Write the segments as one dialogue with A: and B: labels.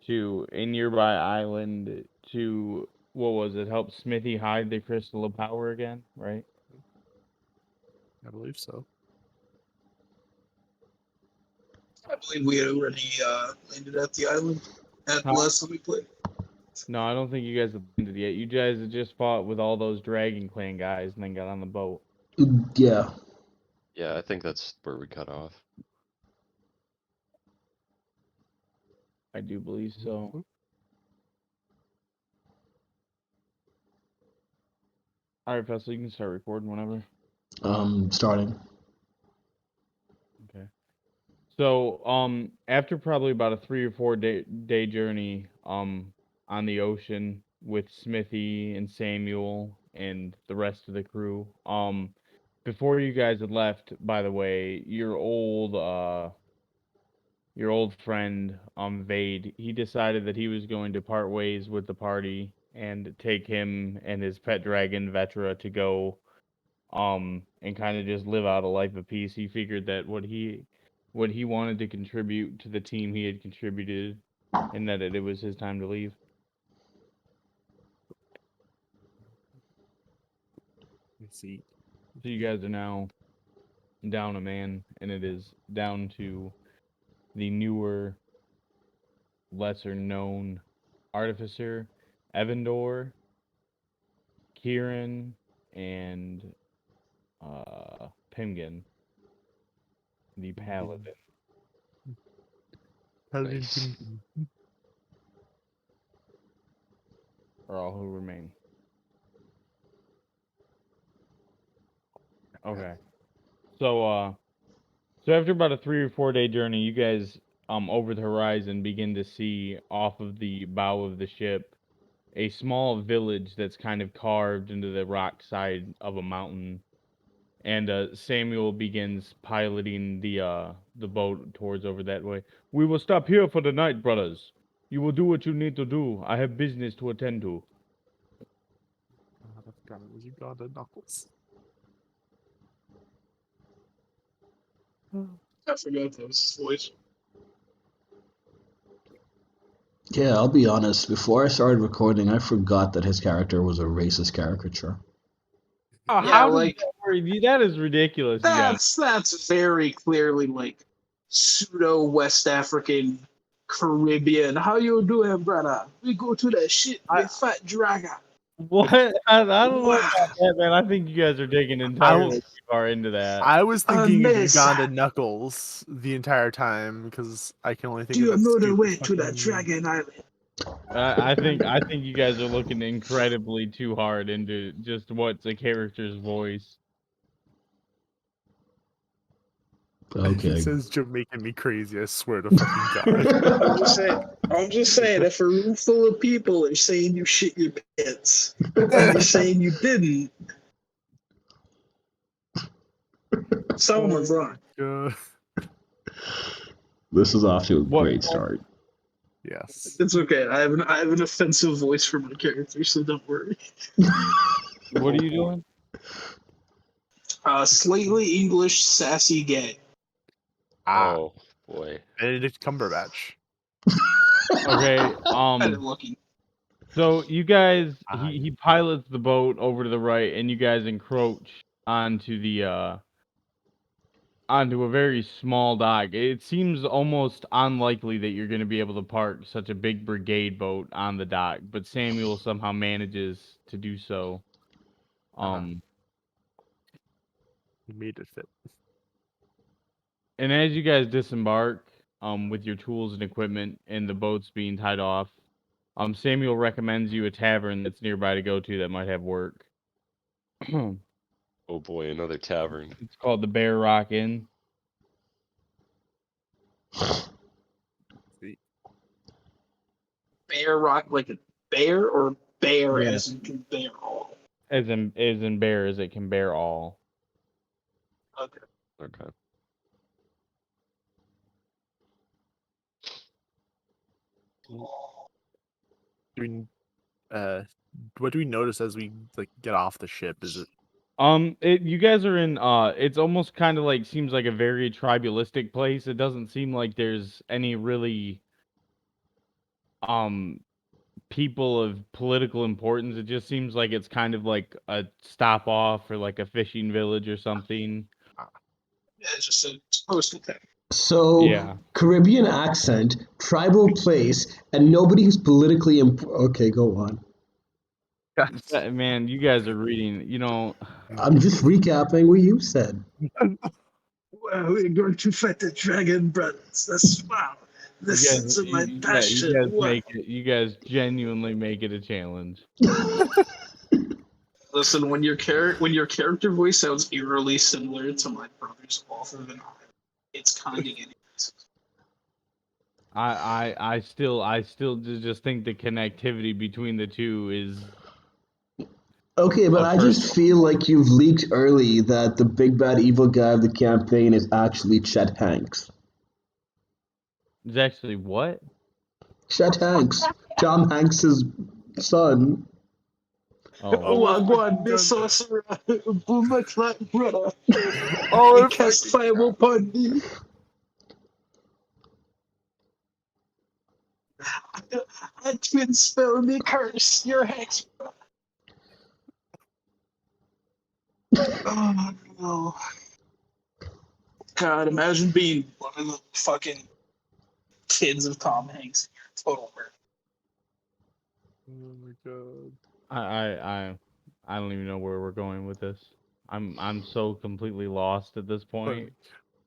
A: to a nearby island to, what was it, help Smithy hide the crystal of power again, right?
B: I believe so.
C: I believe we had already landed at the island at the
A: Huh?
C: last time we played.
A: No, I don't think you guys have landed yet. You guys had just fought with all those Dragon Clan guys and then got on the boat.
D: Yeah.
E: Yeah, I think that's where we cut off.
A: I do believe so. All right, Fessel, you can start recording whenever.
D: Starting.
A: Okay. So, after probably about a 3 or 4 day journey, on the ocean with Smithy and Samuel and the rest of the crew, before you guys had left, by the way, your old friend, Vade, he decided that he was going to part ways with the party and take him and his pet dragon Vetra to go, and kind of just live out a life of peace. He figured that what he wanted to contribute to the team he had contributed, and that it was his time to leave.
B: Let's see.
A: So you guys are now down a man, and it is down to the newer, lesser known artificer, Evandor, Kieran, and Pimgin, the paladin.
E: Nice.
A: Are all who remain. Okay. So after about a 3 or 4 day journey, you guys over the horizon begin to see off of the bow of the ship a small village that's kind of carved into the rock side of a mountain. And Samuel begins piloting the boat towards over that way. We will stop here for the night, brothers. You will do what you need to do. I have business to attend to.
B: God, I forgot it was Uganda Knuckles.
C: I forgot that was his voice.
D: Yeah, I'll be honest. Before I started recording, I forgot that his character was a racist caricature.
A: Oh,
C: Yeah,
A: how
C: like
A: that is ridiculous, you guys.
C: that's very clearly like pseudo West African Caribbean. How you doing, brother? We go to the shit with fat dragon.
A: What? I don't know
C: Wow.
A: about that, man. I think you guys are digging entirely too far into that.
B: I was thinking of
C: miss.
B: Uganda Knuckles the entire time because I can only think
C: Do
B: of
C: you
B: that
C: know the
B: stupid
C: way to the
B: fucking-
C: Dragon Island?
A: I think you guys are looking incredibly too hard into just what's a character's voice.
D: Okay.
B: He says Jamaican me crazy, I swear to fucking God.
C: I'm just saying, if a room full of people are saying you shit your pants, and you're saying you didn't, someone's wrong.
D: This is off to a
A: What-
D: great start.
B: Yes.
C: It's okay. I have an offensive voice for my character, so don't worry.
A: What are you doing?
C: Slightly English, sassy gay.
E: Oh boy.
B: Benedict Cumberbatch.
A: Okay.
C: Kind of looking.
A: So you guys, he pilots the boat over to the right, and you guys encroach onto the onto a very small dock. It seems almost unlikely that you're going to be able to park such a big brigade boat on the dock, but Samuel somehow manages to do so.
B: He made it fit.
A: And as you guys disembark, with your tools and equipment and the boats being tied off, Samuel recommends you a tavern that's nearby to go to that might have work.
E: Oh boy, another tavern.
A: It's called the Bear Rock Inn.
C: Bear rock like a bear, or bear
A: Yeah.
C: as in can bear all.
A: As in bear as it can bear all.
C: Okay.
E: Okay.
B: What do we notice as we like get off the ship? Is it
A: You guys are in, it's almost kind of like, seems like a very tribalistic place. It doesn't seem like there's any really people of political importance. It just seems like it's kind of like a stop off or like a fishing village or something.
C: Yeah, it's just a post attack.
D: So,
A: Yeah.
D: Caribbean accent, tribal place, and nobody who's politically okay, go on.
A: Man, you guys are reading, you know.
D: I'm just recapping what you said.
C: Well, we're going to fight the dragon, brothers. That's wow. Listen to my passion.
A: You guys
C: Wow.
A: make it. You guys genuinely make it a challenge.
C: Listen, when your character voice sounds eerily similar to my brother's author than I, it's kind of getting.
A: I still just think the connectivity between the two is.
D: Okay, but
A: A
D: I just
A: personal-
D: feel like you've leaked early that the big bad evil guy of the campaign is actually Chet Hanks.
A: It's actually what?
D: Chet Hanks, Tom Hanks's son.
C: Oh,
A: Oh,
C: go on, Miss Sorcerer, boom my clap, brother.
B: Oh,
C: I cast fireball upon thee. I twin spell me curse your hex. Oh no. God, imagine being one of the fucking kids of Tom Hanks. Total work.
B: Oh my god.
A: I don't even know where we're going with this. I'm so completely lost at this point.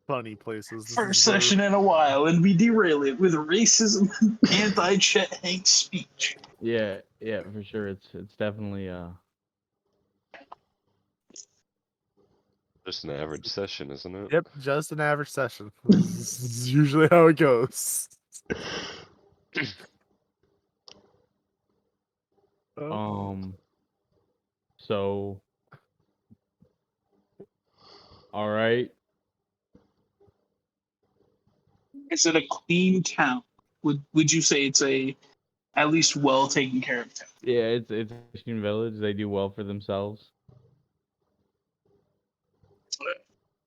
B: Funny places. This
C: First
B: is where-
C: session in a while, and we derail it with racism and anti-Chet Hanks speech.
A: Yeah, for sure. It's definitely
E: Just an average session, isn't it?
B: Yep, just an average session. This is usually how it goes.
A: So all right.
C: Is it a clean town? Would you say it's a at least well taken care of town?
A: Yeah, it's a fishing village. They do well for themselves.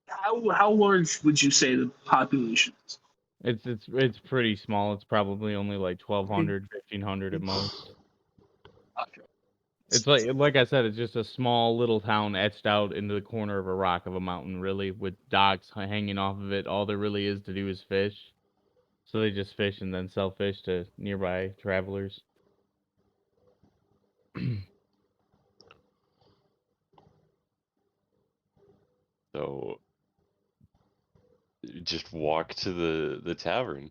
C: How large would you say the population is?
A: It's pretty small. It's probably only like 1,200, 1,500 at most. It's like I said, it's just a small little town etched out into the corner of a rock of a mountain, really, with docks hanging off of it. All there really is to do is fish. So they just fish and then sell fish to nearby travelers.
E: So just walk to the tavern.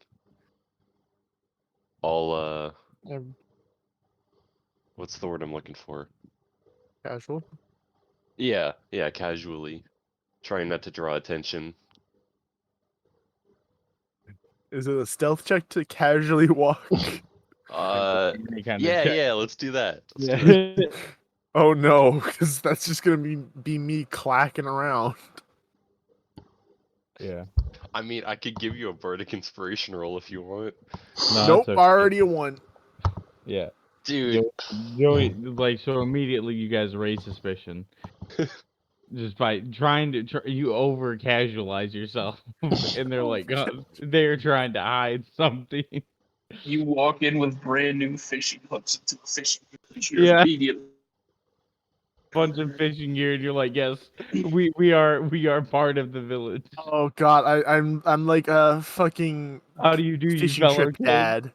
E: All what's the word I'm looking for?
B: Casual.
E: Yeah, casually. Trying not to draw attention.
B: Is it a stealth check to casually walk?
A: Any kind of check.
E: Yeah, let's do that. Let's do it.
A: Yeah.
B: Oh no, because that's just gonna be me clacking around.
A: Yeah.
E: I mean, I could give you a bardic inspiration roll if you want.
A: No,
B: Nope,
A: it's okay.
B: already a one.
A: Yeah.
E: Dude,
A: Joey, like, so immediately you guys raise suspicion. Just by trying to you over casualize yourself, and they're like, they're trying to hide something.
C: You walk in with brand new fishing hooks into the fishing village.
A: Yeah.
C: Immediately.
A: Bunch of fishing gear, and you're like, yes, we are part of the village.
B: Oh god, I'm like a fucking
A: How do you do, you
B: fishing
A: fellow
B: trip
A: kid?
B: dad.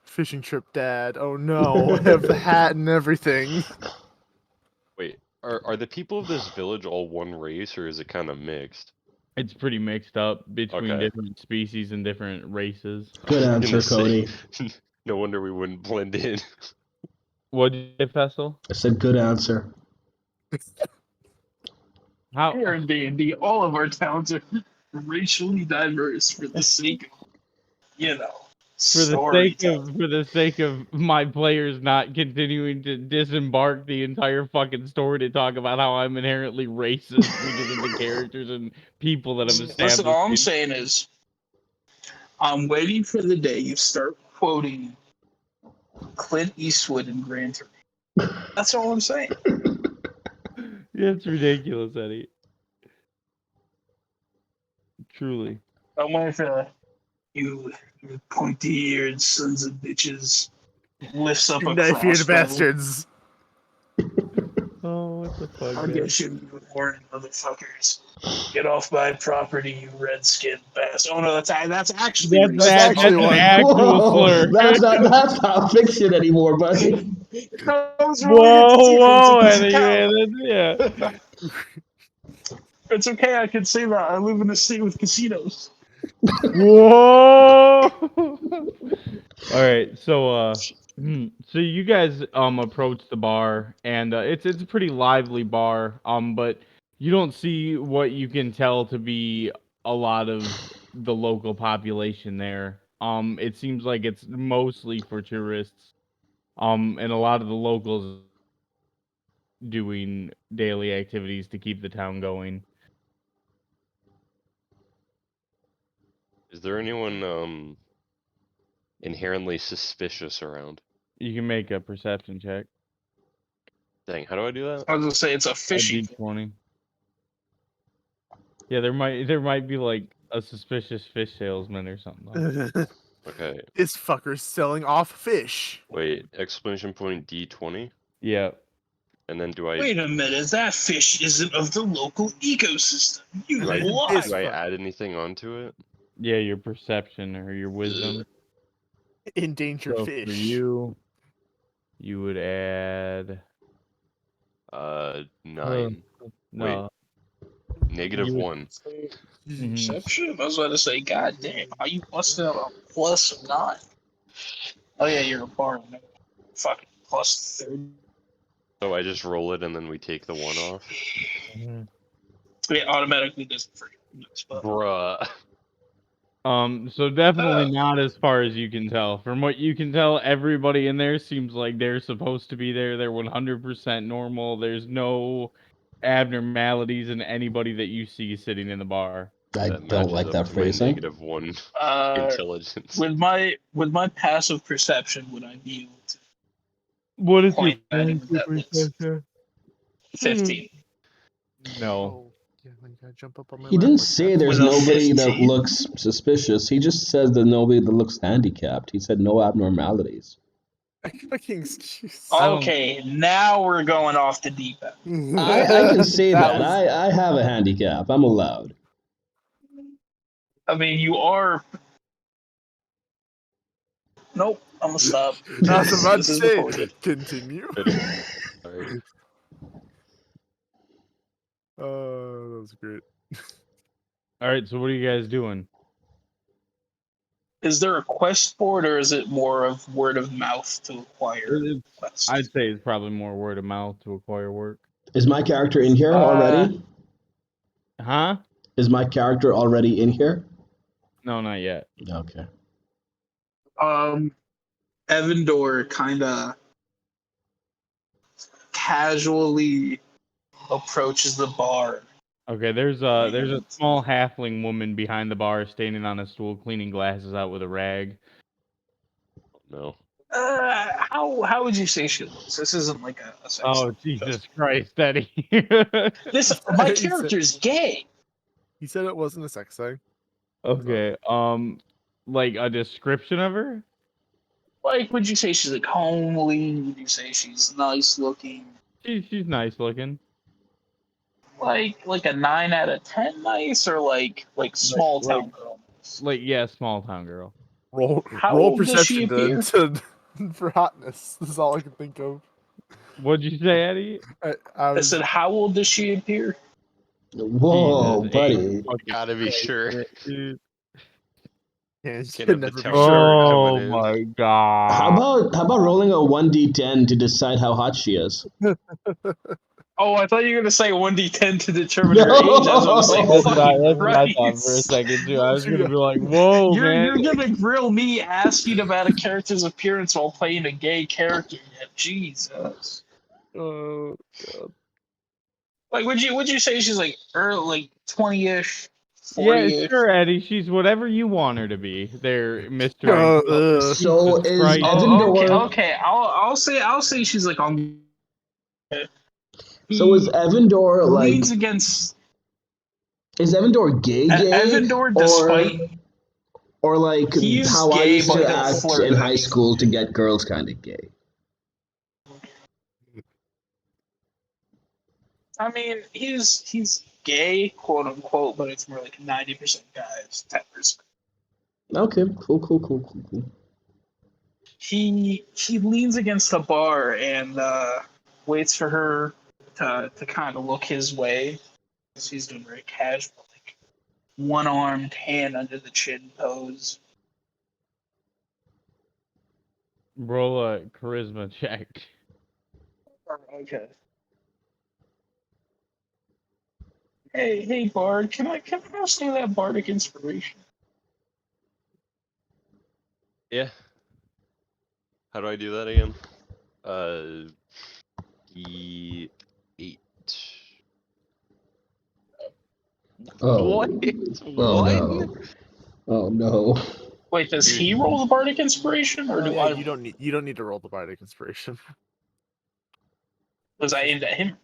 B: Fishing trip dad. Oh no, I have the hat and everything.
E: wait, are the people of this village all one race, or is it kind of mixed?
A: It's pretty mixed up between
E: Okay.
A: different species and different races.
D: Good
E: I was
D: answer,
E: gonna say,
D: Cody.
E: no wonder we wouldn't blend in.
A: What'd you say, Fessel?
D: I said good answer.
A: How?
C: Here in D&D, all of our towns are racially diverse for the sake of, storytelling.
A: For the sake of my players not continuing to disembark the entire fucking story to talk about how I'm inherently racist because of the characters and people that I've established.
C: Listen, all I'm saying is, I'm waiting for the day you start quoting Clint Eastwood in Gran Torino. That's all I'm saying.
A: It's ridiculous, Eddie. Truly.
C: I'm waiting for that. You pointy-eared sons of bitches. Lifts up a
B: Knife-eared
C: crossbow.
B: bastards.
A: Oh, what the fuck,
C: I'll
A: man?
C: get you in the morning, motherfuckers. Get off my property, you red-skinned bastard. Oh no, that's actually
A: That's,
C: racist.
B: That's
A: that's
B: actually
A: an
B: one.
A: actual
D: Whoa,
A: slur.
D: that's not fiction anymore, buddy.
C: I was rolling
A: Whoa,
C: into
A: whoa,
C: it's a
A: Eddie,
C: cow.
A: man, yeah.
C: It's okay, I can say that. I live in a state with casinos.
A: Whoa! All right, so so you guys approach the bar, and it's a pretty lively bar, but you don't see what you can tell to be a lot of the local population there. It seems like it's mostly for tourists, and a lot of the locals doing daily activities to keep the town going.
E: Is there anyone inherently suspicious around?
A: You can make a perception check.
E: Dang, how do I do that?
C: I was gonna say it's a
A: A
C: fishy.
A: D20. Yeah, there might be like a suspicious fish salesman or something.
E: Okay,
B: This fucker's selling off fish.
E: wait, exclamation point D20?
A: Yeah.
E: And then do I
C: Wait a minute, that fish isn't of the local ecosystem. You
E: do I,
C: lie.
B: This
E: do I
B: fuck-
E: add anything onto it?
A: Yeah, your perception or your wisdom.
B: Endangered
A: So
B: fish.
A: for you would add
E: 9.
A: no.
E: Negative
A: you would-
E: 1.
A: Mhm.
C: Perception? I was about to say, god damn, how you busting out a +9? Oh yeah, you're a bar. Fucking +30.
E: So I just roll it and then we take the 1 off?
A: Mhm.
C: It automatically does it for you. But
E: Bruh.
A: So definitely not as far as you can tell. From what you can tell, everybody in there seems like they're supposed to be there. They're 100% normal. There's no abnormalities in anybody that you see sitting in the bar.
D: I
E: That
D: don't
E: matches
D: like
E: up
D: that
E: to my
D: phrasing.
E: negative 1 intelligence.
C: with my passive perception, would I be able to
A: What is your
C: point at him with that lens? 15.
A: No.
B: Oh, yeah, I gotta jump up on my
D: He
B: lap
D: didn't
B: like
D: say
B: that.
D: there's
C: With a
D: nobody that
C: 15?
D: looks suspicious. He just says there's nobody that looks handicapped. He said no abnormalities.
B: Fucking excuse.
A: I don't-
C: Okay, now we're going off the deep end.
D: I can say that.
B: was-
D: I have a handicap. I'm allowed.
C: I mean, you are. Nope, I'm gonna stop.
B: I was about to
C: This is
B: say,
C: recorded.
B: continue.
E: Sorry.
B: That was great.
A: All right, so what are you guys doing?
C: Is there a quest board, or is it more of word of mouth to acquire
A: It-
C: quests?
A: I'd say it's probably more word of mouth to acquire work.
D: Is my character in here already?
A: Huh?
D: Is my character already in here?
A: No, not yet.
D: Okay.
C: Evandor kind of casually approaches the bar.
A: Okay, there's a small halfling woman behind the bar standing on a stool cleaning glasses out with a rag.
E: No.
C: How would you say she looks? This isn't like a sex
A: Oh,
C: thing.
A: Jesus Christ, Eddie.
C: This my
B: He said-
C: character's gay.
B: He said it wasn't a sex thing.
A: Okay, like a description of her?
C: Like, would you say she's like homely? Would you say she's nice looking?
A: She's nice looking.
C: Like a 9 out of 10 nice, or like small
A: like-
C: town girl?
A: Like, yeah, small town girl.
B: Roll
C: How
B: roll
C: old does she
B: perception to for hotness. This is all I can think of.
A: What'd you say, Eddie?
B: I
C: I
B: was,
C: said, how old does she appear?
D: Whoa,
A: Jesus,
D: buddy.
E: Gotta be sure.
A: Dude.
B: yeah, she
E: Can't
B: could
E: have the
B: never be
E: town
B: sure.
E: sure.
A: Oh
E: coming in.
A: my god.
D: How about rolling a 1d10 to decide how hot she is?
C: Oh, I thought you were gonna say 1d10 to determine her
D: No.
C: age. I was gonna say,
D: That's
C: fucking
A: That's what I thought for a
C: Christ.
A: second too. I was gonna be like, whoa, man.
C: You're gonna grill me asking about a character's appearance while playing a gay character. Jesus.
A: Oh,
C: Like, would you say she's like early, like 20-ish,
A: yeah,
C: 40-ish?
A: sure, Eddie. She's whatever you want her to be. There, Mister.
D: So
A: Jesus
D: is
A: Christ.
D: Evandor?
C: Okay. I'll say she's like on.
D: So is Evandor like?
C: leans against
D: Is Evandor gay?
C: Evandor,
D: or,
C: despite
D: Or like
C: He is
D: how I
C: gay,
D: used
C: but
D: to
C: he'll
D: act
C: flirt
D: in
C: with
D: high
C: me.
D: school to get girls kind of gay.
C: I mean, he's gay, quote unquote, but it's more like 90% guys, 10%.
D: Okay, cool.
C: He leans against the bar and waits for her to kind of look his way. He's doing very casual, like one-armed hand under the chin pose.
A: Roll a charisma check.
C: Okay. Hey, Bard, can I have some of that bardic inspiration?
E: Yeah. How do I do that again? E8.
D: Oh.
E: What?
D: Oh
E: What?
D: no. Oh no.
C: Wait, does he roll the bardic inspiration, or do
B: yeah,
C: I?
B: you don't need to roll the bardic inspiration.
C: Because I aimed at him.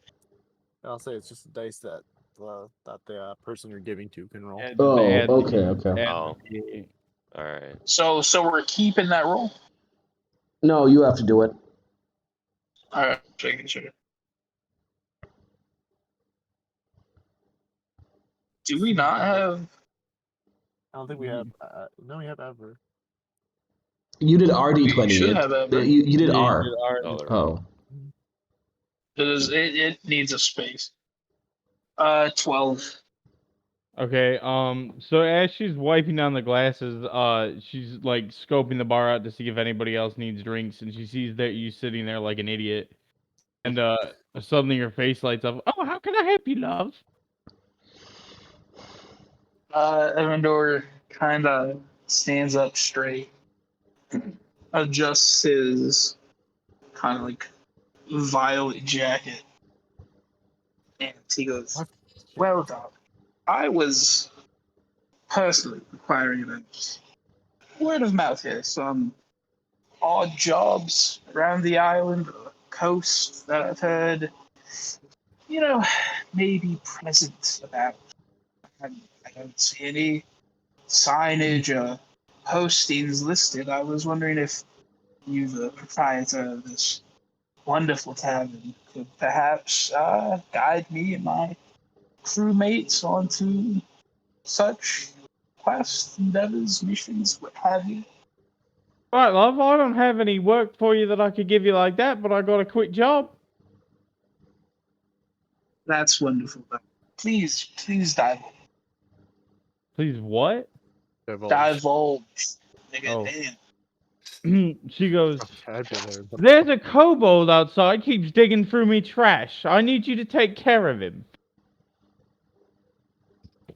B: I'll say it's just a dice that the person you're giving to can roll.
A: Yeah, just
D: Oh,
A: add the-
D: okay.
A: add
E: Oh.
A: the-
E: Alright.
C: So we're keeping that roll.
D: No, you have to do it.
C: All right, making sure. Do we not have?
B: I don't think we have. No, we have ever.
D: You did
C: We
D: RD20.
C: should have ever.
D: You did
A: Yeah,
D: R.
A: you did R.
E: Oh, there.
D: Oh.
C: It needs a space. 12.
A: Okay, so as she's wiping down the glasses, she's like scoping the bar out to see if anybody else needs drinks, and she sees that you sitting there like an idiot. And suddenly your face lights up. Oh, how can I help you, love?
C: Evandor kind of stands up straight, adjusts his kind of like violet jacket, and he goes, "Well done. I was personally inquiring about word of mouth here. Some odd jobs around the island or coast that I've heard, maybe present about. I don't see any signage or postings listed. I was wondering if you, the proprietor of this wonderful tavern, could perhaps guide me and my crewmates onto such quests, endeavors, missions, what have you."
A: Right, love. I don't have any work for you that I could give you like that, but I got a quick job.
C: That's wonderful. Please divulge.
A: Please, what?
C: Divulge. Nigga,
A: Oh.
C: damn.
A: She goes,
B: Vocabulary.
A: there's a kobold outside, keeps digging through me trash. I need you to take care of him.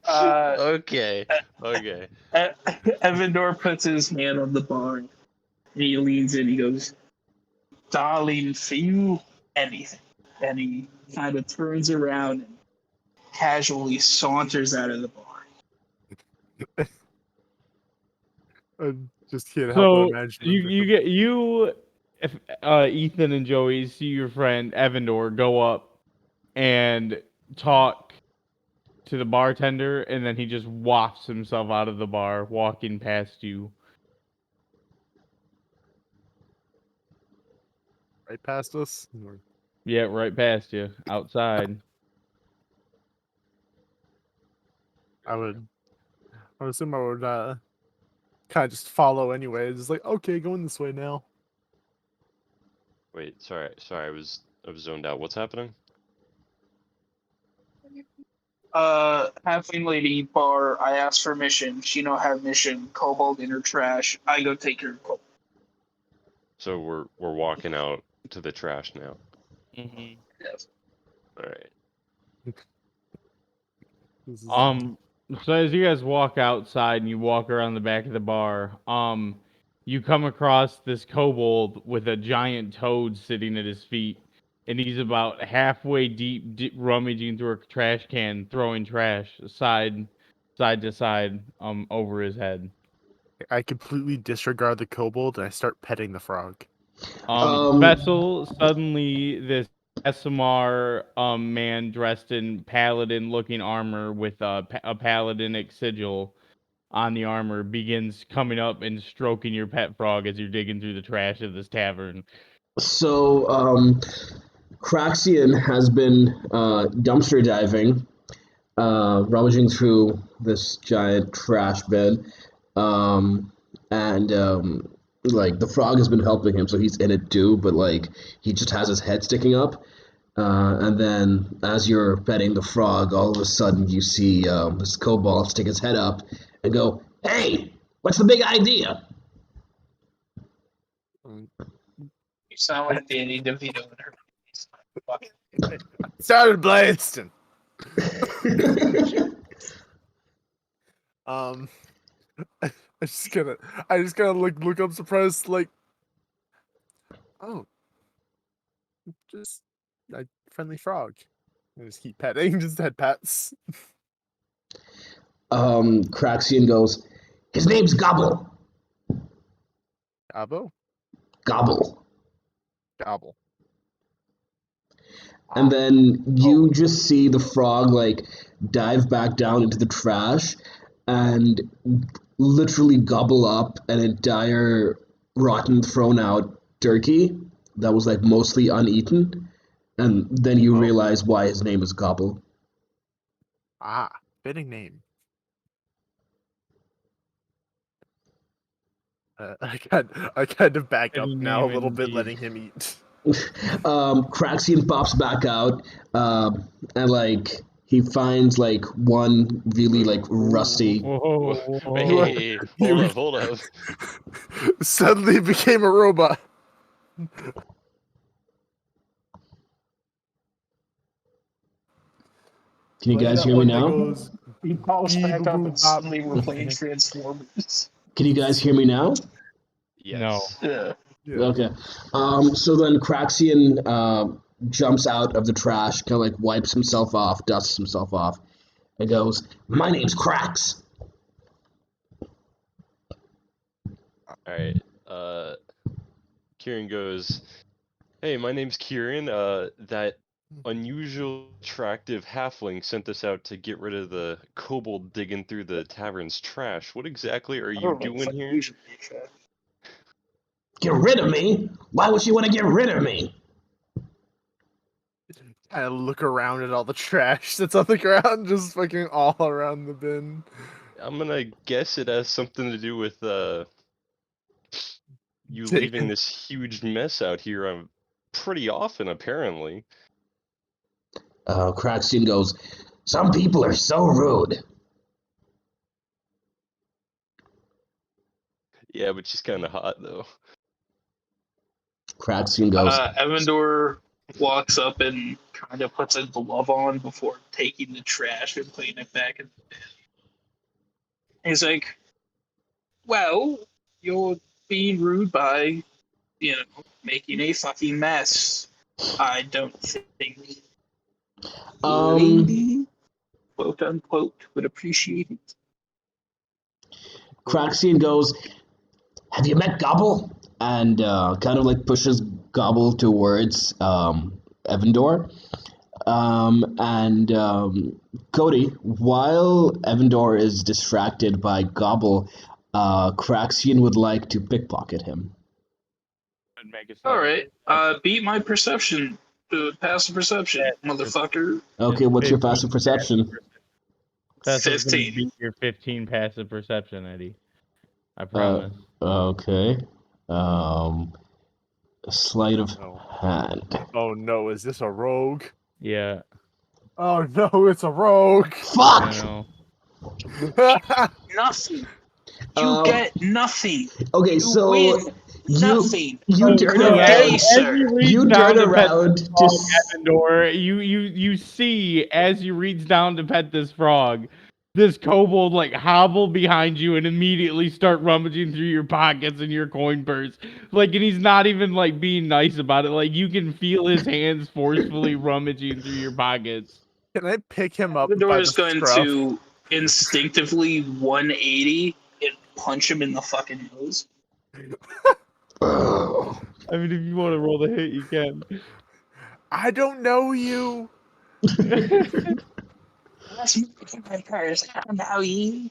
E: Okay. Okay.
C: Evandor puts his hand on the bar and he leans in. He goes, "Darling, for you, anything." And he kind of turns around and casually saunters out of the bar.
B: I just can't help but
A: So
B: imagine.
A: if Ethan and Joey see your friend Evandor go up and talk to the bartender, and then he just wafts himself out of the bar, walking past you.
B: right past us.
A: Yeah, right past you, outside.
B: I would assume I would kind of just follow anyways. It's like, okay, going this way now.
E: Wait, sorry, I was zoned out. What's happening?
C: Halfling lady bar. I ask for mission. She no have mission. Kobold in her trash. I go take her.
E: So we're walking out to the trash now.
A: Mm-hmm.
C: Yes.
E: Alright.
B: This is,
A: So as you guys walk outside and you walk around the back of the bar, you come across this kobold with a giant toad sitting at his feet, and he's about halfway deep rummaging through a trash can, throwing trash side to side, over his head.
B: I completely disregard the kobold and I start petting the frog.
A: Vessel, suddenly this SMR man dressed in paladin looking armor with a paladinic sigil on the armor begins coming up and stroking your pet frog as you're digging through the trash of this tavern.
D: So, Craxian has been dumpster diving, rummaging through this giant trash bin, and like the frog has been helping him, so he's in it too. But like he just has his head sticking up, and then as you're petting the frog, all of a sudden you see this kobold stick his head up and go, "Hey, what's the big idea?"
C: You sound like Danny DeVito in her face.
B: Started blasting. I just gotta look up surprised, like, oh, just a friendly frog. I just keep petting, just head pats.
D: Craxian goes, "His name's Gobble.
B: Gobble,
D: Gobble."
B: gobble.
D: And then you just see the frog like dive back down into the trash and literally gobble up an entire rotten thrown out turkey that was like mostly uneaten. And then you realize why his name is Gobble.
B: Ah, fitting name. I kind of back up
A: Fitting
B: now a
A: name
B: little bit,
A: indeed.
B: letting him eat.
D: Craxian pops back out, and like he finds like one really like rusty.
A: Whoa, whoa.
E: Hey, hold up.
B: Suddenly became a robot.
D: Can you
B: Play
D: guys
B: that
D: hear me
B: one that
D: now?
B: goes,
C: He pops back up and
B: Beep-a-boop-bop.
C: suddenly we're playing Transformers.
D: Can you guys hear me now?
E: Yes.
C: Yeah.
B: Yeah.
D: Okay. So then Craxian jumps out of the trash, kind of like wipes himself off, dusts himself off, and goes, "My name's Crax."
E: Alright. Kieran goes, "Hey, my name's Kieran. That unusual attractive halfling sent us out to get rid of the kobold digging through the tavern's trash. What exactly are you doing here?"
D: Get rid of me? Why would she want to get rid of me?
B: I look around at all the trash that's on the ground, just fucking all around the bin.
E: I'm gonna guess it has something to do with you
B: Taking-
E: leaving this huge mess out here pretty often, apparently.
D: Craxian goes, "Some people are so rude."
E: Yeah, but she's kind of hot though.
D: Craxian goes,
C: Evandor walks up and kind of puts a glove on before taking the trash and putting it back in the bin. He's like, well, you're being rude by, making a fucking mess. I don't think lady, quote unquote, would appreciate it.
D: Craxian goes, "Have you met Gobble?" And kind of like pushes Gobble towards Evandor. Cody, while Evandor is distracted by Gobble, Craxian would like to pickpocket him.
C: All right, beat my perception. Passive perception, motherfucker.
D: Okay, what's your
A: 15
D: passive perception?
A: That's what's gonna
C: 15.
A: beat your 15 passive perception, Eddie. I promise.
D: Okay. Sleight of
B: Oh.
D: hand.
B: Oh no, is this a rogue?
A: Yeah,
B: Oh no, it's a rogue.
A: I
D: Fuck!
A: know.
C: Nothing. You get nothing.
D: Okay,
C: You
D: so
C: win.
D: you
C: Nothing.
D: you turn
C: Good day,
D: around.
C: sir.
D: You turn around to
A: Evandor, you see as you reach down to pet this frog, this kobold like hobble behind you and immediately start rummaging through your pockets and your coin purse. Like, and he's not even like being nice about it. Like, you can feel his hands forcefully rummaging through your pockets.
B: Can I pick him up?
C: Evandor
B: by
C: is
B: the
C: going
B: scruff?
C: to instinctively 180 and punch him in the fucking nose.
A: I mean, if you want to roll the hit, you can.
B: I don't know you.
C: That's my purse. I don't know you.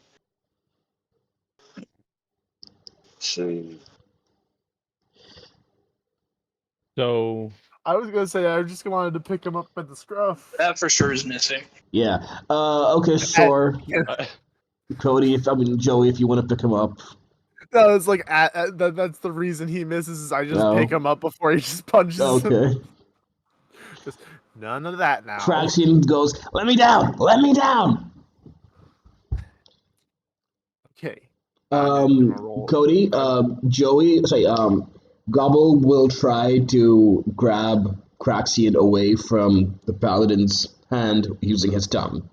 C: see.
A: So
B: I was gonna say I just wanted to pick him up at the scruff.
C: That for sure is missing.
D: Yeah. Okay, sure. Cody, Joey, if you want to pick him up.
B: That was like that's the reason he misses. Is I just
D: Oh.
B: pick him up before he just punches him.
D: Okay.
B: Just none of that now.
D: Craxian goes, "Let me down! Let me down!"
B: Okay. I'm gonna roll.
D: Cody, Gobble will try to grab Craxian away from the paladin's hand using his tongue.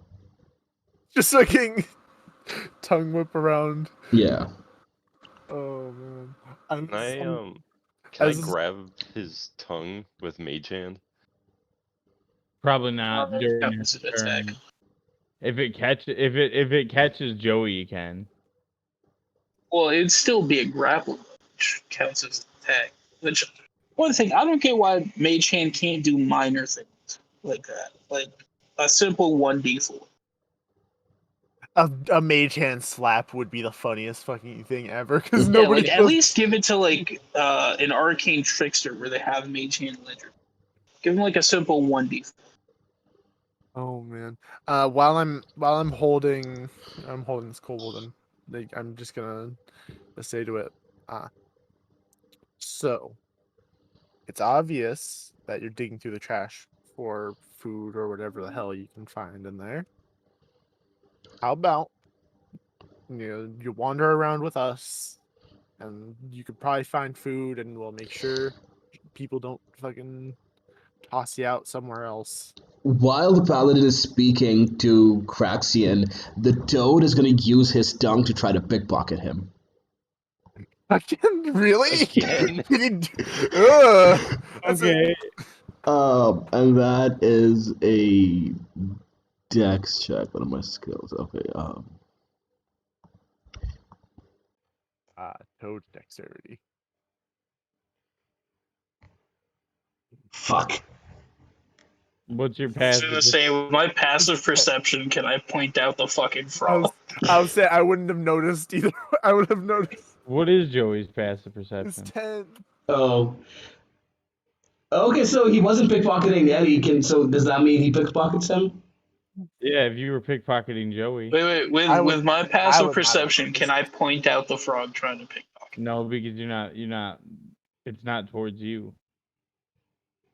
B: Just looking tongue whip around.
D: Yeah.
B: Oh man.
E: Can I
B: as-
E: grab his tongue with Mage Hand?
A: probably not during
C: Counts
A: his
C: as attack.
A: turn. If it catches Joey, you can.
C: Well, it'd still be a grapple, which counts as attack. Which, one thing, I don't get why Mage Hand can't do minor things like that. Like a simple 1d4.
B: A mage hand slap would be the funniest fucking thing ever because
C: Yeah,
B: nobody
C: like at least give it to like an arcane trickster where they have Mage Hand ledger. Give them like a simple 1d4.
B: Oh man. While I'm holding this kobold and I'm just gonna say to it, so it's obvious that you're digging through the trash for food or whatever the hell you can find in there. How about you wander around with us and you could probably find food and we'll make sure people don't fucking toss you out somewhere else.
D: While the paladin is speaking to Craxian, the toad is going to use his tongue to try to pickpocket him.
B: Again? Really?
E: Again?
A: Okay.
D: And that is a dex check. What are my skills? Okay.
B: Toad dexterity.
D: Fuck.
A: What's your
C: I was
A: passive?
C: gonna say, with my passive perception, can I point out the fucking frog?
B: I would say I wouldn't have noticed either. I would have noticed.
A: What is Joey's passive
B: It's
A: perception?
B: 10.
D: Oh. Okay, so he wasn't pickpocketing Eddie. So does that mean he pickpockets him?
A: Yeah, if you were pickpocketing Joey.
C: Wait. With my passive perception, can I point out the frog trying to pickpocket?
A: No, because you're not. It's not towards you.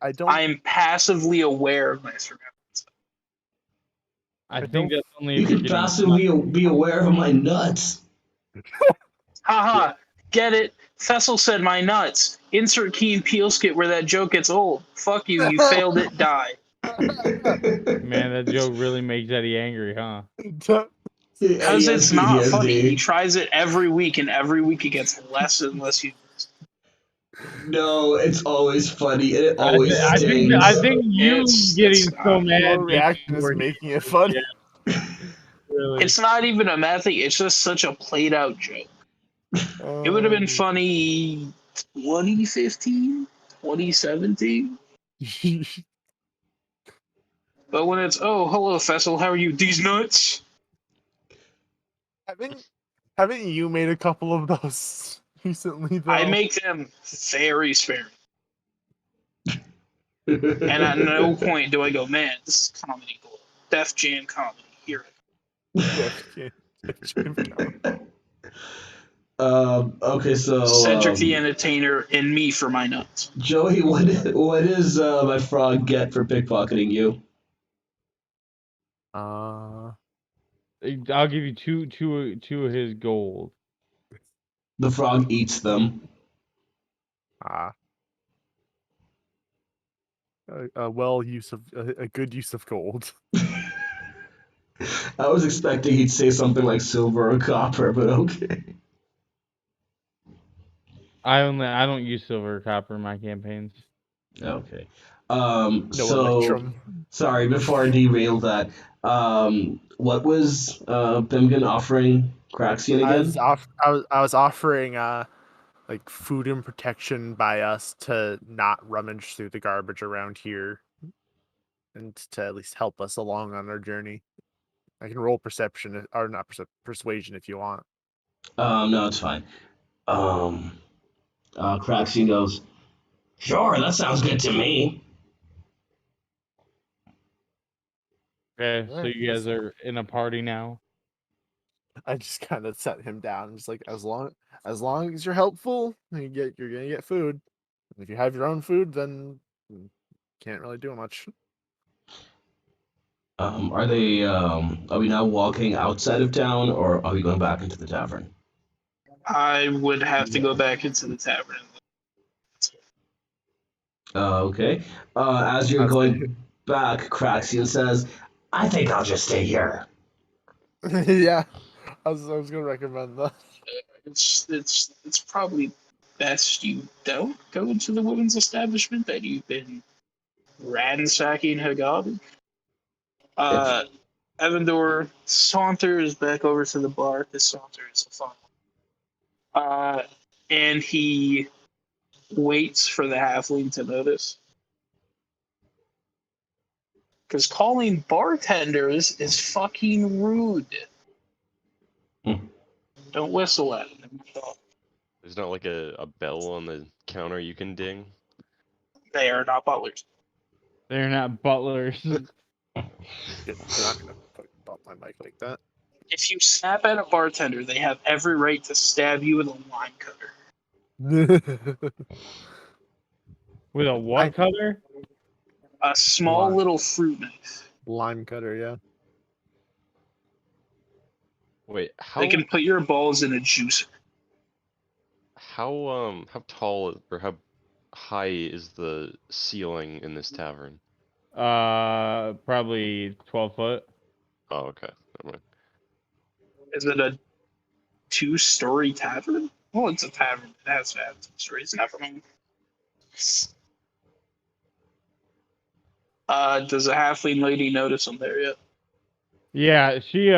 B: I don't.
C: I'm passively aware of my surroundings.
A: I
B: I
A: think
B: don't-
A: that's only
D: You
A: if you're
D: can
A: getting.
D: passively be aware of my nuts.
C: Haha, get it? Fessel said my nuts. Insert key in peel skit where that joke gets old. Fuck you, you failed it, die.
A: Man, that joke really makes Eddie angry, huh?
C: Because
D: Eddie
C: it's
D: has
C: not funny. He
D: PTSD.
C: tries it every week, and every week it gets less and less humorous.
D: No, it's always funny and it always
A: I
D: stings.
A: think you getting
C: It's
A: so
C: not.
A: mad.
B: Your
A: makes
B: reaction
A: it
B: is
A: more
B: making it fun.
A: Yeah, really.
C: It's not even a mad thing. It's just such a played out joke. It would have been funny 2015, 2017. But when it's, oh, hello, Fessel, how are you? These nuts?
B: Haven't you made a couple of those recently though?
C: I make them very sparing. And at no point do I go, man, this is comedy gold. Def Jam comedy. Here it
D: Okay, so
C: is. Cedric the Entertainer and me for my nuts.
D: Joey, what does my frog get for pickpocketing you?
A: I'll give you two of his gold.
D: The frog eats them.
B: a good use of gold.
D: I was expecting he'd say something like silver or copper, but okay.
A: I don't use silver or copper in my campaigns.
D: Okay.
B: No
D: So
B: electrum.
D: sorry, before I derail that, what was Pimkin offering Craxian again?
B: I was offering like food and protection by us to not rummage through the garbage around here, and to at least help us along on our journey. I can roll perception or not persuasion if you want.
D: No, it's fine. Craxian goes, "Sure, that sounds good to me."
A: Okay, so
B: Alright,
A: you guys are in a party now.
B: I just kind of set him down. Just like as long as you're helpful, you're gonna get food. And if you have your own food, then can't really do much.
D: Are we now walking outside of town, or are we going back into the tavern?
C: I would have to go back into the tavern.
D: Okay. As you're
B: As they,
D: going back, Craxian says, "I think I'll just stay here."
B: yeah, I was gonna recommend that.
C: It's probably best you don't go into the women's establishment that you've been ransacking her garbage. Evandor saunters back over to the bar because Saunter is a fun one. And he waits for the halfling to notice. Because calling bartenders is fucking rude.
D: Hmm.
C: Don't whistle at them.
E: There's not like a bell on the counter you can ding.
C: They are not butlers.
A: They're not butlers.
B: You're not gonna fucking bump my mic like that.
C: If you snap at a bartender, they have every right to stab you with a lime cutter.
A: With a what cutter?
C: A small
B: Lime.
C: little fruit knife.
B: Lime cutter, yeah.
E: Wait, how
C: They can put your balls in a juicer.
E: how tall or how high is the ceiling in this tavern?
A: Probably 12 foot.
E: Oh, okay. Never mind.
C: Is it a 2-story tavern? Well, it's a tavern. It has to have 2 stories. Never mind. Does a halfling lady notice I'm there yet?
A: Yeah, she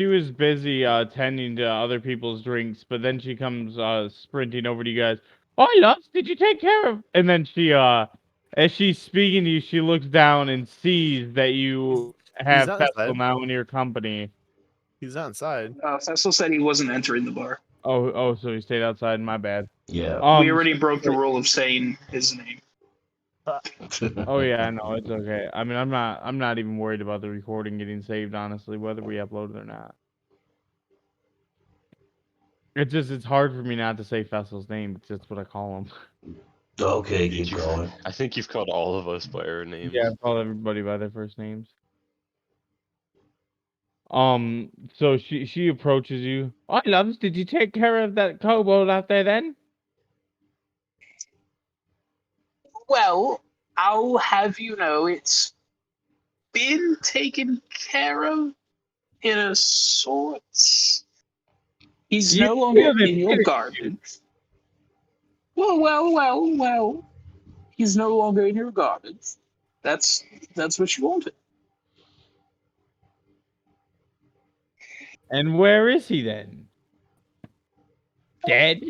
A: was busy tending to other people's drinks, but then she comes sprinting over to you guys. Oh, loves, did you take care of? And then she as she's speaking to you, she looks down and sees that you
B: He's
A: have
B: outside.
A: Festal now in your company.
B: He's outside.
C: Cecil said he wasn't entering the bar.
A: Oh, so he stayed outside. My bad.
D: Yeah.
C: We already broke the rule of saying his name.
A: Oh yeah, no, it's okay. I mean, I'm not even worried about the recording getting saved, honestly, whether we upload it or not. It's hard for me not to say Fessel's name because that's what I call him.
D: Okay,
E: Did
D: keep
E: you-
D: going.
E: I think you've called all of us by our names.
A: Yeah, I call everybody by their first names. So she approaches you. Oh, loves, did you take care of that kobold out there then?
C: Well, I'll have you know it's been taken care of in a sort. He's
A: You
C: no longer
A: feel the
C: in your
A: fear.
C: garbage. Well. He's no longer in your garbage. That's what you wanted.
A: And where is he then? Dead?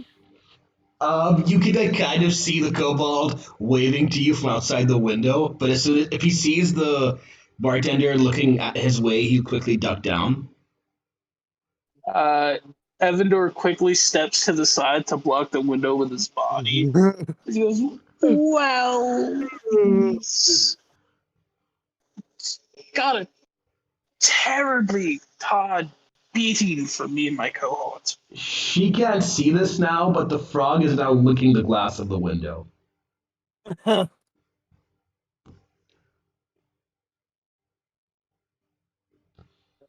D: You can like kind of see the kobold waving to you from outside the window, but as soon as if he sees the bartender looking at his way, he quickly duck down.
C: Evandor quickly steps to the side to block the window with his body. He goes, well, he's got a terribly hard beating from me and my cohorts.
D: She can't see this now, but the frog is now licking the glass of the window.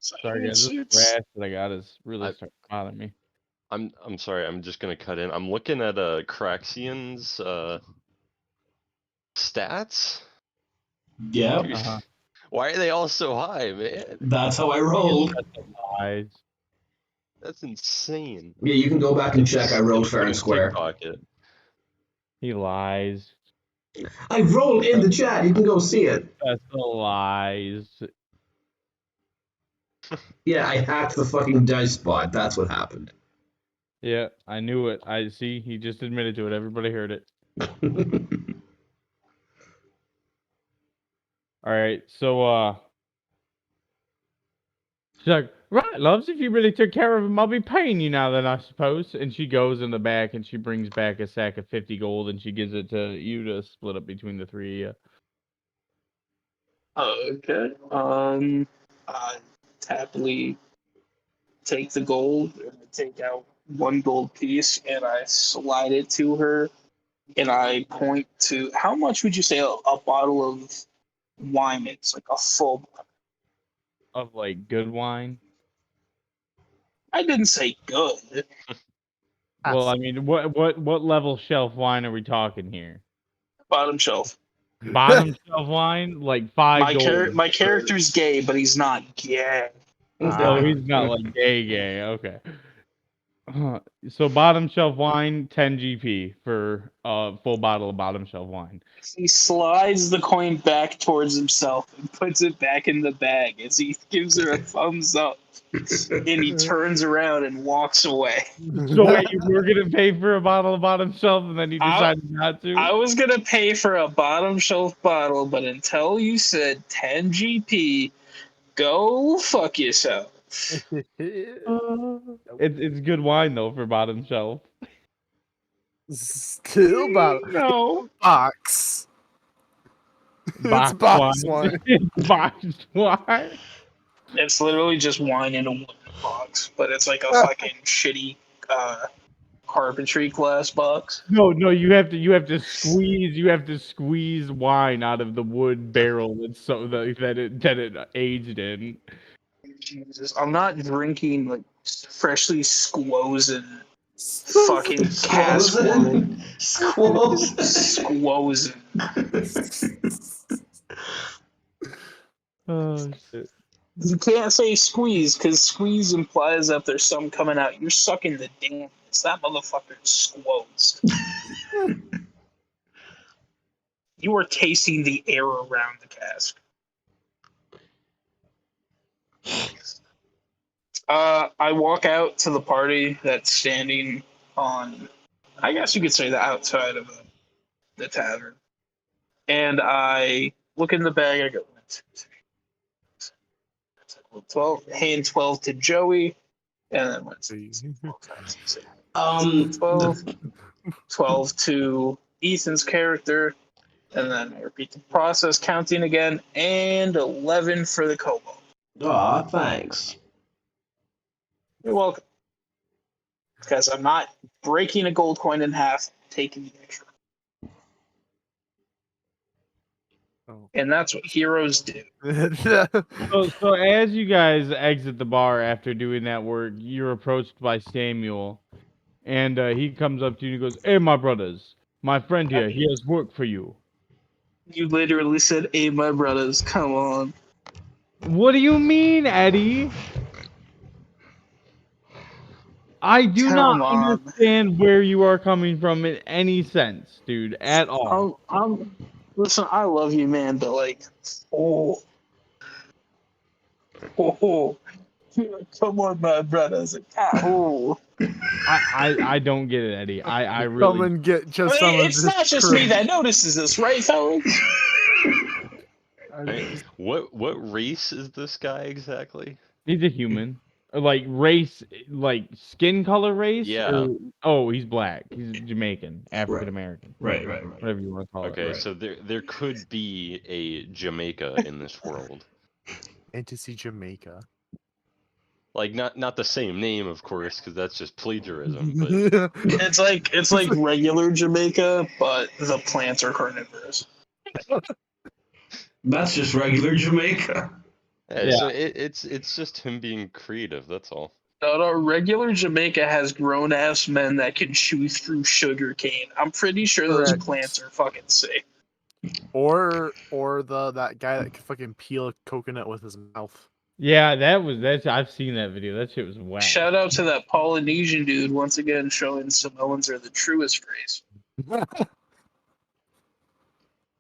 A: Sorry guys, this rash that I got is really starting to bother me.
E: I'm sorry, I'm just gonna cut in. I'm looking at Craxian's stats.
D: Yeah,
A: Uh-huh.
E: Why are they all so high, man?
D: that's how I rolled.
A: Lies.
E: That's insane.
D: Yeah, you can go back and check. I rolled
E: Put
D: fair
E: him
D: and square.
E: pickpocket.
A: He lies.
D: I rolled in the chat. You can go see it.
A: That's the lies.
D: Yeah, I hacked the fucking dice bot. That's what happened.
A: Yeah, I knew it. I see. He just admitted to it. Everybody heard it. All right. So She's like, right, loves, if you really took care of him, I'll be paying you now then, I suppose. And she goes in the back and she brings back a sack of 50 gold and she gives it to you to split up between the three of
C: Okay. I happily take the gold and I take out one gold piece and I slide it to her and I point to how much would you say a bottle of wine is? Like a full.
A: of like good wine.
C: I didn't say good.
A: Well, I mean, what level shelf wine are we talking here?
C: Bottom shelf.
A: Bottom shelf wine, like 5 gold.
C: My character's gay, but he's not gay.
A: Oh, he's not like gay. Okay. So bottom shelf wine, 10 GP for a full bottle of bottom shelf wine.
C: He slides the coin back towards himself and puts it back in the bag as he gives her a thumbs up. And he turns around and walks away.
A: So wait, you were gonna pay for a bottle of bottom shelf, and then you decided not to?
C: I was gonna pay for a bottom shelf bottle, but until you said 10 GP, go fuck yourself.
A: It's good wine though for bottom shelf.
B: Still bottle.
C: No.
B: Box.
A: Box
B: It's box wine.
A: It's boxed wine.
C: It's literally just wine in a wooden box, but it's like a fucking shitty carpentry glass box.
A: No, you have to squeeze wine out of the wood barrel that it aged in.
C: Jesus, I'm not drinking like freshly squozen fucking cask wine. Squozen.
A: Oh shit.
C: You can't say squeeze because squeeze implies that there's some coming out. You're sucking the dampness. That motherfucker's squoze. You are tasting the air around the cask. I walk out to the party that's standing on, I guess you could say, the outside of the tavern. And I look in the bag. I go, 1, 2, 3, 12, hand 12 to Joey. And then 1, 2, 3, 4, 5, 6, 7, 12 to Ethan's character. And then I repeat the process, counting again. And 11 for the kobold.
D: Aw, thanks.
C: You're welcome. Because I'm not breaking a gold coin in half, taking the extra.
B: Oh.
C: And that's what heroes do.
A: So as you guys exit the bar after doing that work, you're approached by Samuel, and he comes up to you and goes, "Hey, my brothers, my friend here, he has work for you."
C: You literally said, "Hey, my brothers, come on."
A: What do you mean, Eddie? I do
C: Come
A: not
C: on.
A: understand where you are coming from in any sense, dude, at all.
C: Listen, I love you, man, but like, oh, come on, my brothers. Oh.
A: I don't get it, Eddie. I
B: Come
A: really.
B: and get just some of
C: It's
B: this
C: not just
B: crew.
C: me that notices this, right, fellas?
E: Hey, what race is this guy exactly?
A: He's a human. Like race, like skin color race?
E: Yeah.
A: Oh, he's black. He's Jamaican, African American.
D: Right.
A: Whatever you want to call it.
E: Okay,
D: Right.
E: so there could be a Jamaica in this world.
B: And to see Jamaica.
E: Like not the same name, of course, because that's just plagiarism. But
C: It's like regular Jamaica, but the plants are carnivorous.
D: That's just regular Jamaica.
E: yeah, so it's just him being creative. That's all.
C: No, regular Jamaica has grown ass men that can chew through sugar cane. I'm pretty sure those
B: Correct.
C: plants are fucking sick.
B: Or that guy that could fucking peel a coconut with his mouth.
A: Yeah, that's I've seen that video. That shit was whack.
C: Shout out to that Polynesian dude once again showing Samoans are the truest race.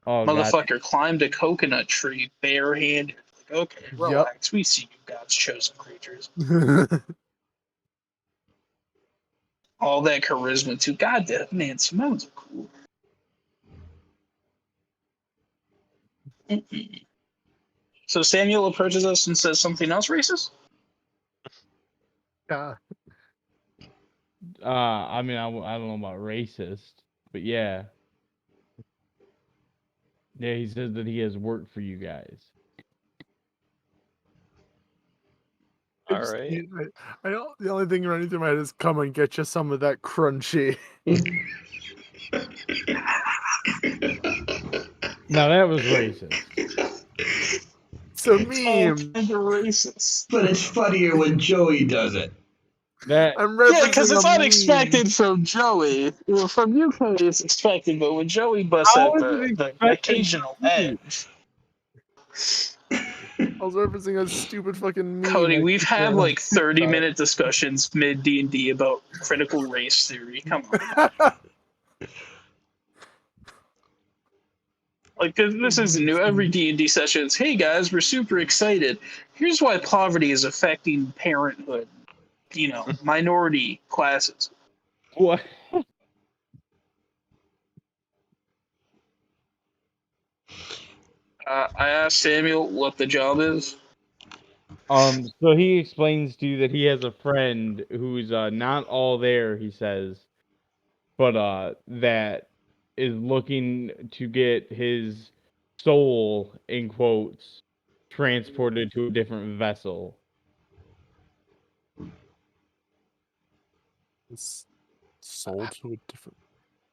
A: Oh god.
C: Motherfucker climbed a coconut tree barehanded. Like, okay, relax. We see you God's chosen creatures. All that charisma too. God damn, man, Samoans are cool. So Samuel approaches us and says something else racist?
B: Yeah.
A: I mean, I don't know about racist, but yeah. Yeah, he says that he has work for you guys.
B: I
E: All
B: just
E: right.
B: can't- the only thing running through my head is come and get you some of that crunchy.
A: Now that was racist.
B: So
C: It's all
B: meme.
C: kind of racist.
D: But it's funnier when Joey does it.
A: That
B: I'm
C: Yeah, because
B: referencing
C: it's
B: a meme.
C: unexpected from Joey. Well, from you, Cody, it's expected, but when Joey busts
A: How
C: out
A: is
C: the,
A: it
C: the
A: expected
C: occasional
A: from you?
C: edge.
B: I was referencing a stupid fucking meme.
C: Cody,
B: I
C: we've
B: keep
C: had
B: saying on
C: like 30-minute
B: TikTok.
C: discussions mid D&D about critical race theory. Come on. Like, this isn't new. Every D&D session is, hey guys, we're super excited. Here's why poverty is affecting parenthood. You know, minority classes.
A: What?
C: I asked Samuel what the job is.
A: So he explains to you that he has a friend who's not all there, he says, but that is looking to get his soul, in quotes, transported to a different vessel.
B: It's sold to a different.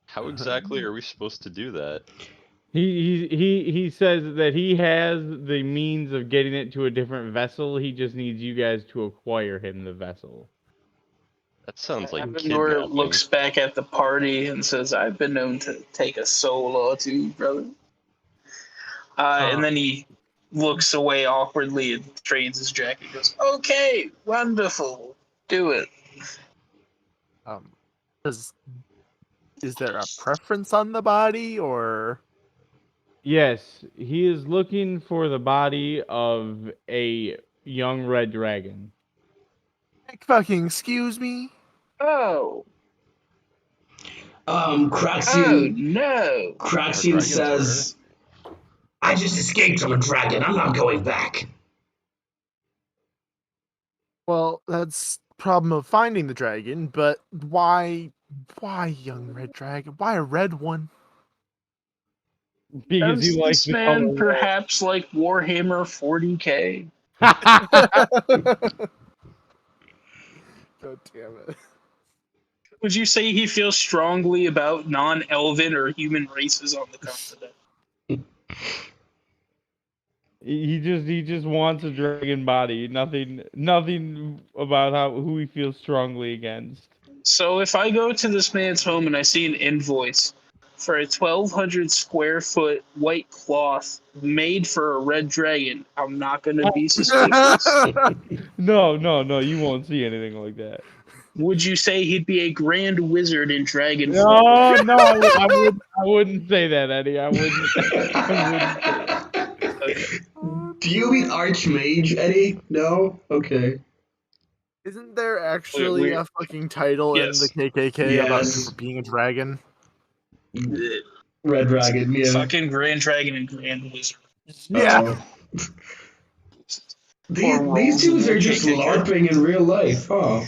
E: How exactly are we supposed to do that?
A: He says that he has the means of getting it to a different vessel. He just needs you guys to acquire him the vessel.
E: That sounds like
C: Avendor
E: kidnapping.
C: looks back at the party and says, I've been known to take a soul or two, brother. And then he looks away awkwardly and trades his jacket and goes, okay, wonderful, do it.
B: Is there a preference on the body or?
A: Yes, he is looking for the body of a young red dragon.
B: Fucking excuse me.
C: Oh,
D: Craxian
C: no.
D: Craxian says, I just escaped from a dragon. I'm not going back.
B: Well, that's problem of finding the dragon, but why young red dragon? Why a red one?
A: Because he
C: Does
A: likes
C: this
A: the
C: man
A: color red.
C: perhaps like Warhammer 40K?
B: God damn it.
C: Would you say he feels strongly about non-elven or human races on the continent?
A: He just wants a dragon body. Nothing about who he feels strongly against.
C: So if I go to this man's home and I see an invoice for a 1,200 square foot white cloth made for a red dragon, I'm not going to be suspicious.
A: No, you won't see anything like that.
C: Would you say he'd be a grand wizard in dragon form?
A: No, I wouldn't say that, Eddie. I wouldn't say that.
C: Okay.
D: Do you mean Archmage, Eddie? No? Okay.
B: Isn't there actually
C: We're-
B: a fucking title in the
C: Yes.
B: KKK about
D: Yes.
B: being a dragon?
D: Red Dragon, yeah.
C: Fucking grand dragon and grand wizard.
B: Yeah.
D: These dudes are just LARPing in real life, huh?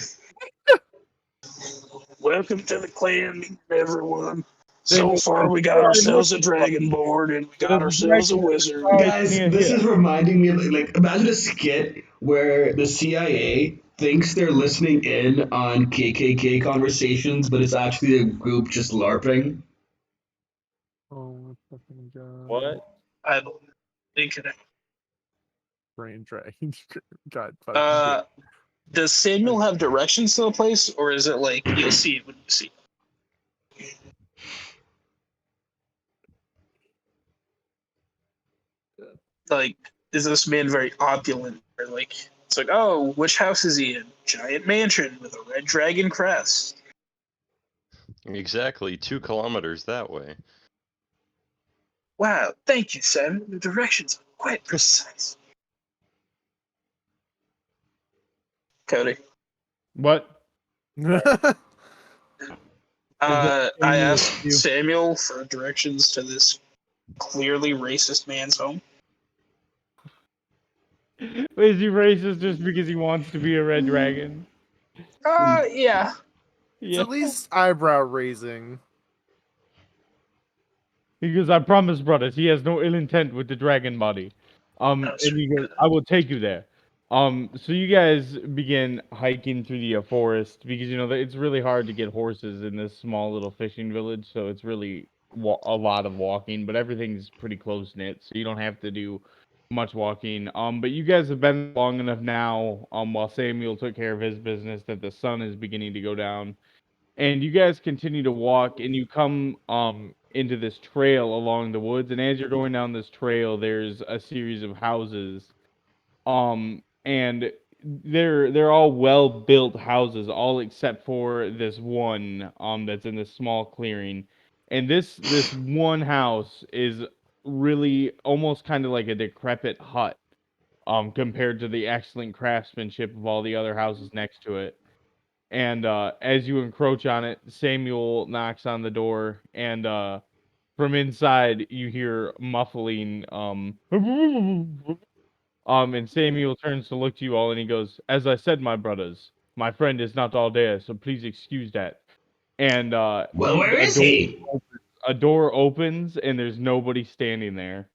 C: Welcome to the clan, everyone. So far, we got ourselves a dragonborn and we got ourselves a wizard.
D: Guys, this is reminding me of, like, imagine a skit where the CIA thinks they're listening in on KKK conversations, but it's actually a group just LARPing.
B: Oh fucking god.
A: What?
C: I don't think it.
B: Brain dragon. God fucking.
C: Does Samuel have directions to the place, or is it like you'll see it when you see it? Like, is this man very opulent? Or like, it's like, oh, which house is he in? Giant mansion with a red dragon crest.
E: Exactly 2 kilometers that way.
C: Wow, thank you, Sam. The directions are quite precise. Cody.
A: What?
C: I asked Samuel for directions to this clearly racist man's home.
A: Is he racist just because he wants to be a red dragon?
C: Yeah.
B: It's
A: Yeah.
B: at least eyebrow raising.
A: He goes, I promise, brothers, he has no ill intent with the dragon body.
C: That's
A: And he goes,
C: good.
A: I will take you there. So you guys begin hiking through the forest because it's really hard to get horses in this small little fishing village, so it's really a lot of walking, but everything's pretty close knit, so you don't have to do much walking. But you guys have been long enough now, while Samuel took care of his business, that the sun is beginning to go down. And you guys continue to walk and you come into this trail along the woods, and as you're going down this trail there's a series of houses, and they're all well built houses, all except for this one that's in this small clearing. And this one house is really almost kind of like a decrepit hut compared to the excellent craftsmanship of all the other houses next to it. And as you encroach on it, Samuel knocks on the door, and from inside you hear muffling. And Samuel turns to look to you all, and he goes, "As I said, my brothers, my friend is not all there, so please excuse that." And
D: Well, where
A: a
D: is
A: door
D: he?
A: a door opens, and there's nobody standing there.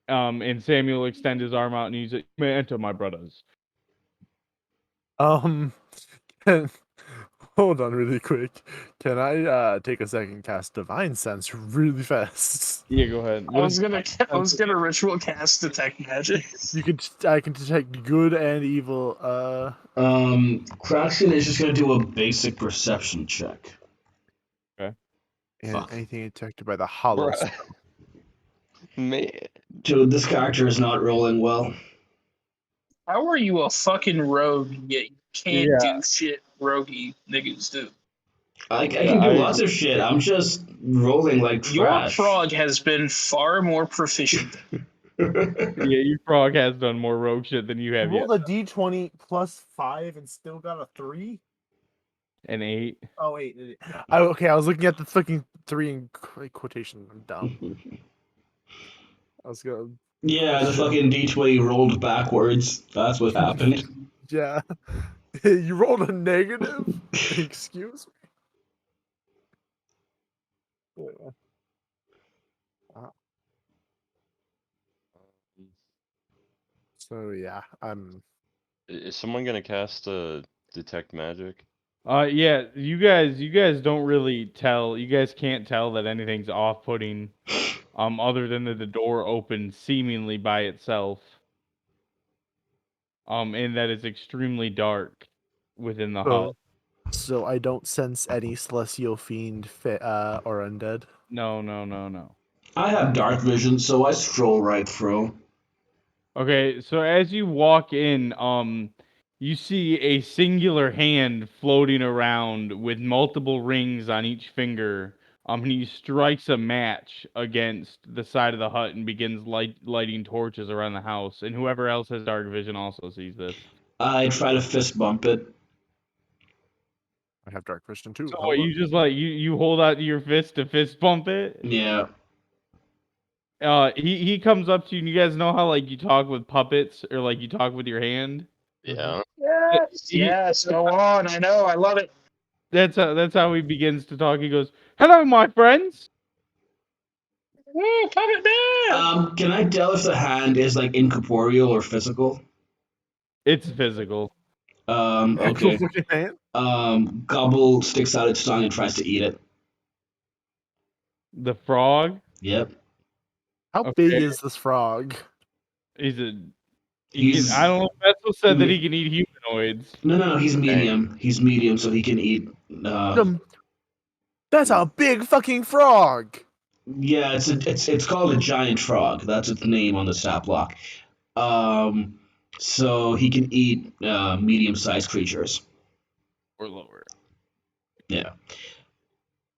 A: And Samuel extends his arm out, and he's like, "You may enter, my brothers."
B: Can- hold on really quick. Can I take a second and cast Divine Sense really fast?
A: Yeah, go ahead.
C: I was gonna ritual cast detect magic.
B: I can detect good and evil.
D: Craxton is just gonna do a basic perception check.
B: And
D: Fuck.
B: anything detected by the hollow.
E: Bruh. Man.
D: Dude, this character is not rolling well.
C: How are you a fucking rogue yet you can't
A: Yeah.
C: do shit roguey niggas do?
D: I
A: Yeah,
D: can do
A: I
D: lots
A: agree.
D: of shit. I'm just rolling like
C: Your
D: trash.
C: frog has been far more proficient.
A: Yeah, your frog has done more rogue shit than you
B: I
A: have yet.
B: rolled a d20 plus 5 and still got a 3.
A: An 8.
B: Oh wait, okay. I was looking at the fucking 3 in quotation. I'm dumb. I was gonna.
D: Yeah, the fucking D20 rolled backwards. That's what happened.
B: Yeah, you rolled a negative. Excuse me. Yeah. So yeah, I'm.
E: Is someone gonna cast detect magic?
A: Yeah, you guys don't really tell. You guys can't tell that anything's off-putting, other than that the door opens seemingly by itself, and that it's extremely dark within the hut.
B: So I don't sense any celestial fiend, or undead.
A: No, no, no, no.
D: I have dark vision, so I stroll right through.
A: Okay, so as you walk in, you see a singular hand floating around with multiple rings on each finger. And he strikes a match against the side of the hut and begins lighting torches around the house. And whoever else has dark vision also sees this.
D: I try to fist bump it.
B: I have dark vision too.
A: So
B: How
A: what,
B: about-
A: you just you hold out your fist to fist bump it?
D: Yeah.
A: He comes up to you, and you guys know how like you talk with puppets or like you talk with your hand?
E: Yeah.
C: Yes,
A: He-
C: yes, go on. I know, I love it.
A: That's how he begins to talk. He goes, "Hello, my friends."
C: Woo, puppet man!
D: Can I tell if the hand is like incorporeal or physical?
A: It's physical.
B: Actual
D: Okay.
B: fucking hand.
D: Gobble sticks out its tongue and tries to eat it.
A: The frog.
D: Yep.
B: How
A: Okay.
B: big is this frog?
A: He's a.
D: He's
A: I don't know if Bethel said that he can eat humanoids.
D: no. He's medium. He's medium, so he can eat.
B: That's a big fucking frog.
D: Yeah, it's called a giant frog. That's its name on the stat block. So he can eat medium-sized creatures.
A: Or lower.
D: Yeah.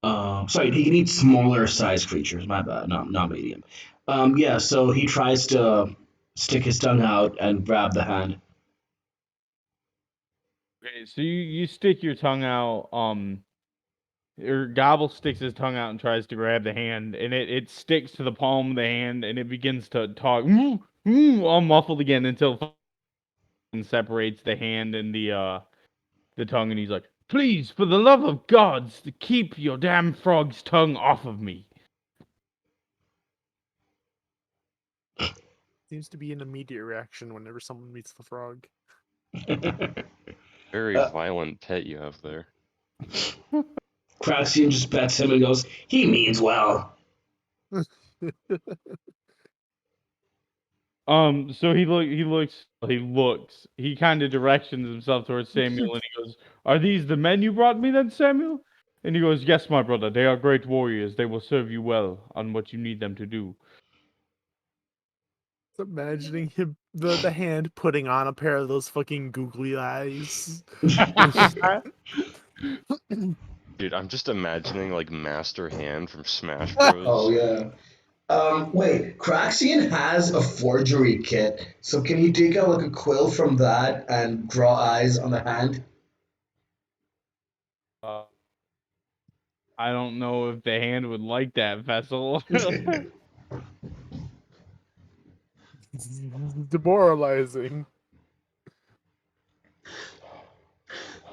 D: Sorry, he can eat smaller-sized creatures. My bad, not medium. Yeah. So he tries to stick his tongue out and grab the hand.
A: Okay, so you stick your tongue out. Or Gobble sticks his tongue out and tries to grab the hand, and it sticks to the palm of the hand, and it begins to talk, all muffled again until and separates the hand and the the tongue, and he's like, "Please, for the love of gods, to keep your damn frog's tongue off of me."
B: Seems to be an immediate reaction whenever someone meets the frog.
E: Very
D: Uh,
E: violent pet you have there.
D: Craxian just pets him and goes, "He means well."
A: So he kind of directions himself towards Samuel, and he goes, "Are these the men you brought me then, Samuel?" And he goes, "Yes, my brother, they are great warriors. They will serve you well on what you need them to do."
B: Imagining him, the hand putting on a pair of those fucking googly eyes.
E: Dude, I'm just imagining like Master Hand from Smash
D: Oh
E: Bros.
D: yeah. Wait, Craxian has a forgery kit, so can you dig out like a quill from that and draw eyes on the hand?
A: Uh, I don't know if the hand would like that, Vessel.
B: Demoralizing.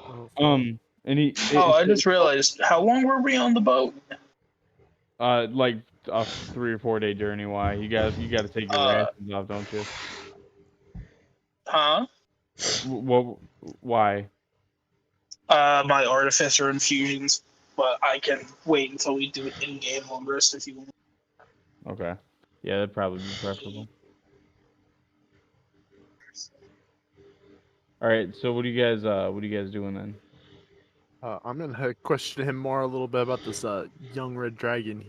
B: Oh, fuck.
A: And
C: Oh, I just realized. How long were we on the boat?
A: like a 3 or 4 day journey. Why? You got to take your rations off, don't you?
C: Huh?
A: What? Why?
C: My artificer infusions, but I can wait until we do it in game long rest if you want.
A: Okay. Yeah, that'd probably be preferable. All right. So what are you guys doing then?
B: I'm gonna question him more a little bit about this young red dragon.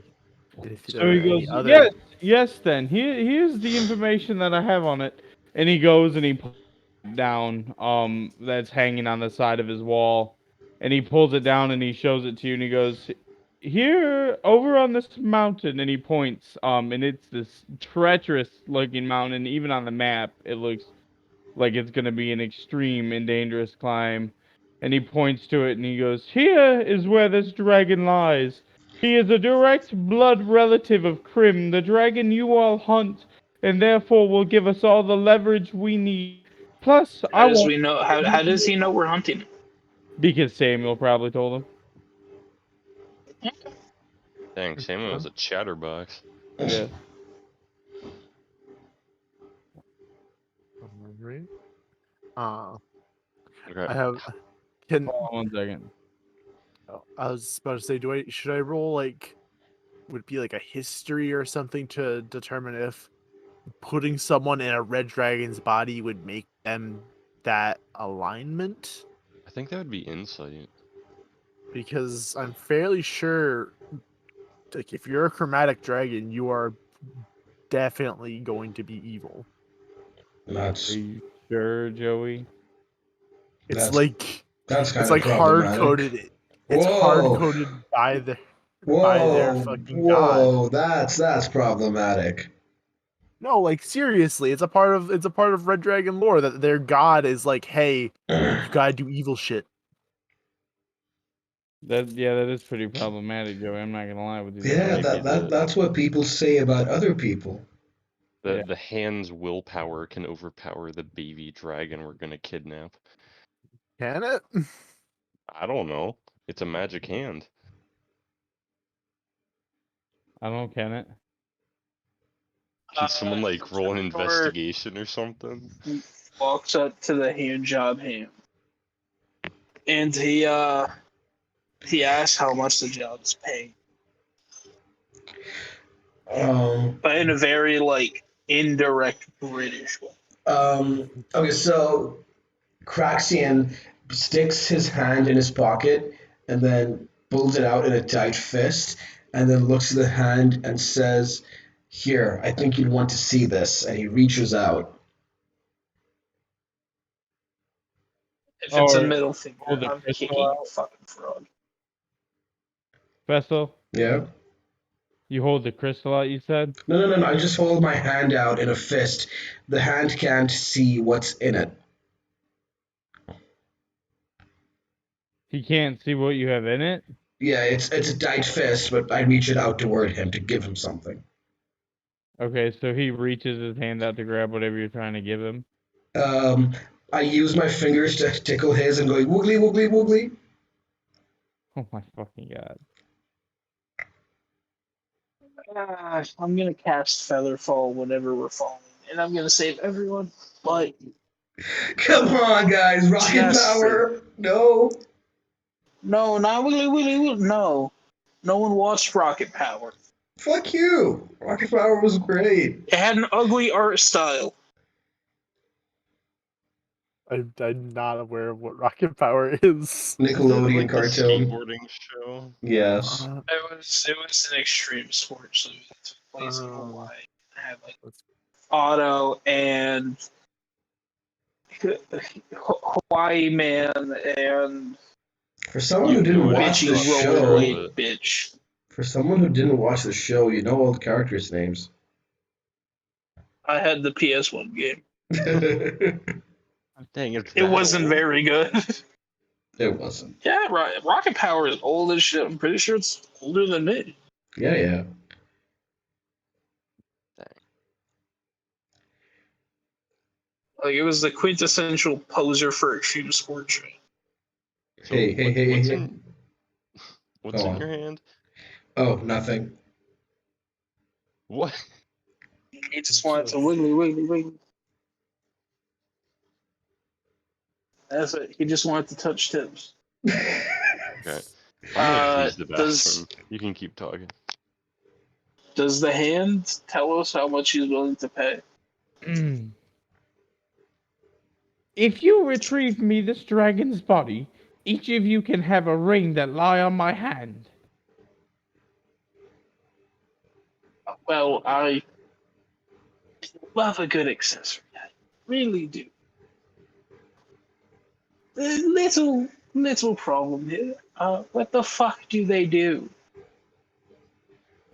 B: If there
A: So
B: are
A: he
B: any
A: goes,
B: other.
A: yes. Then here's the information that I have on it, and he goes and he pulls it down. That's hanging on the side of his wall, and he pulls it down and he shows it to you, and he goes, "Here, over on this mountain," and he points. And it's this treacherous looking mountain. And even on the map, it looks like it's gonna be an extreme and dangerous climb. And he points to it and he goes, "Here is where this dragon lies. He is a direct blood relative of Krim, the dragon you all hunt, and therefore will give us all the leverage we need. Plus,
C: How
A: I
C: does
A: want
C: we know? How does he know we're hunting?
A: because Samuel probably told him.
E: Dang, Samuel was a chatterbox.
A: Yeah.
B: Right. I
E: Okay.
B: have. Can
A: Hold on 1 second.
B: I was about to say, should I roll like, would it be like a history or something to determine if putting someone in a red dragon's body would make them that alignment?
E: I think that would be insight.
B: Because I'm fairly sure, like, if you're a chromatic dragon, you are definitely going to be evil.
A: Are
D: That's
A: you sure, Joey?
B: It's
D: that's
B: like
D: that's kind
B: it's
D: of
B: like hard
D: problematic.
B: coded. It's hard
D: Whoa,
B: coded by their
D: whoa,
B: fucking god.
D: whoa! That's problematic.
B: No, like seriously, it's a part of Red Dragon lore that their god is like, hey, you gotta do evil shit.
A: That is pretty problematic, Joey. I'm not gonna lie with you. That
D: Yeah,
A: might be the
D: that's what people say about other people.
A: yeah.
E: The hand's willpower can overpower the baby dragon we're gonna kidnap.
B: Can it?
E: I don't know. It's a magic hand.
A: I don't can it.
E: Can someone like roll an
C: Or
E: investigation or something?
C: walks up to the hand job hand, and he asks how much the job is paying,
D: Um,
C: but in a very like indirect British way.
D: okay, so Craxian sticks his hand in his pocket and then pulls it out in a tight fist and then looks at the hand and says, "Here, I think you'd want to see this." And he reaches out.
C: If it's a
A: Or
C: middle finger,
A: hold the
C: I'm
A: crystal
C: kicking a
A: out.
C: fucking frog.
A: Vessel,
D: Yeah?
A: you hold the crystal out, you said?
D: No. I just hold my hand out in a fist. The hand can't see what's in it.
A: He can't see what you have in it?
D: Yeah, it's a tight fist, but I reach it out toward him to give him something.
A: Okay, so he reaches his hand out to grab whatever you're trying to give him.
D: Um, I use my fingers to tickle his and going woogly woogly woogly.
A: Oh my fucking god.
C: I'm gonna cast Featherfall whenever we're falling, and I'm gonna save everyone. But
D: Come on, guys, rocket
C: Just
D: power. No.
C: no, not Willy Willy Willy. No, no one watched Rocket Power.
D: Fuck you. Rocket power was great.
C: It had an ugly art style.
B: I'm not aware of what rocket power is.
D: Nickelodeon
E: Like the
D: cartoon.
E: skateboarding show.
D: Yes.
C: It was an extreme sport, so it took place in
B: Oh.
C: Hawaii. It had like
B: That's-
C: Otto and Hawaii Man and
D: For someone
E: You
D: who
E: have
D: didn't
E: no
D: watch
E: idea
D: the
C: bitchy
E: what I'm talking
D: show,
C: rollerblade
E: about.
C: bitch.
D: for someone who didn't watch the show, you know all the characters' names.
C: I had the PS1 game.
E: Dang, it's
C: It
E: that
C: wasn't
E: old?
C: very good.
D: It wasn't.
C: Yeah, Rocket Power is old as shit. I'm pretty sure it's older than me.
D: Yeah, yeah.
C: Like it was the quintessential poser for extreme sports show.
E: So
D: Hey, hey, hey,
E: what's
D: hey.
E: in what's
D: Go
E: in
D: on.
E: your hand?
D: Oh, nothing.
E: What?
C: He just wanted to wiggly, wiggly, wiggly. That's it. He just wanted to touch tips.
E: Okay. I'm gonna use the
C: does
E: bathroom. You can keep talking.
C: does the hand tell us how much he's willing to pay?
A: If you retrieve me this dragon's body, each of you can have a ring that lie on my hand.
C: Well, I love a good accessory. I really do. Little problem here. What the fuck do they do?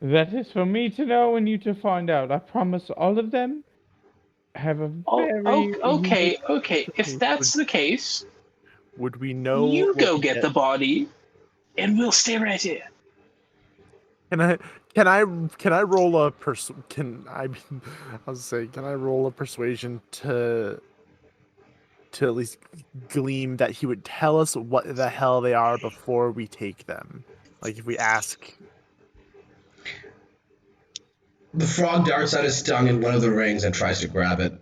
A: That is for me to know and you to find out. I promise all of them have a very
C: Okay.
A: unique
C: If that's the case,
B: Would we know?
C: you
B: what
C: go
B: we
C: get the body, and we'll stay right here.
B: Can I roll a I was saying, can I roll a persuasion to at least gleam that he would tell us what the hell they are before we take them? Like if we ask.
D: The frog darts out his tongue in one of the rings and tries to grab it.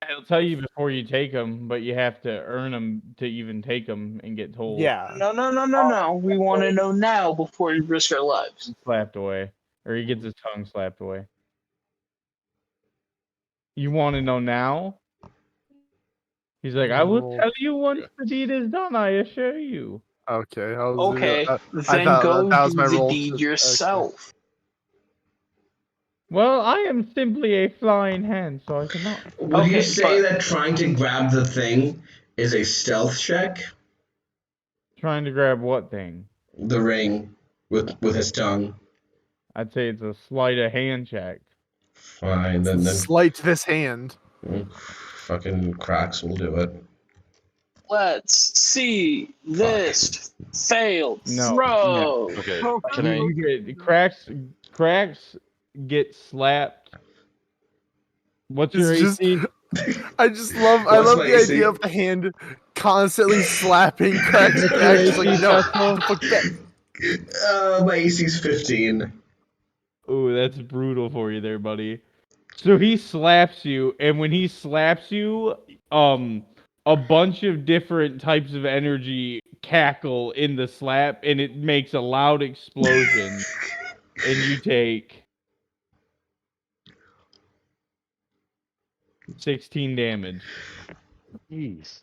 A: He'll tell you before you take them, but you have to earn them to even take them and get told.
B: Yeah.
C: No. We want to know now before we risk our lives.
A: Slapped away. Or he gets his tongue slapped away. You want to know now? He's like, I will tell you once the deed is done, I assure you.
B: Okay.
C: Okay,
B: I
C: then
B: thought
C: go
B: that was
C: do
B: my
C: the
B: roll.
C: deed
B: Okay.
C: yourself.
A: Well, I am simply a flying hand, so I cannot.
D: Would you
C: Okay,
D: say
C: but-
D: that trying to grab the thing is a stealth check?
A: Trying to grab what thing?
D: The ring with his tongue.
A: I'd say it's a sleight of hand check.
D: Fine, then
B: Slight this hand.
D: fucking cracks will do it.
C: Let's see this failed
A: No,
C: throw.
E: Okay.
B: Oh,
E: Can I?
A: You get, cracks get slapped. What's your
B: It's just-
A: AC?
B: I love
D: What's my
B: the
D: AC?
B: idea of the hand constantly slapping cracks back. Just like, no, fuck that.
D: My AC's 15.
A: Ooh, that's brutal for you there, buddy. So he slaps you, and when he slaps you, a bunch of different types of energy cackle in the slap, and it makes a loud explosion, and you take 16 damage.
E: Jeez.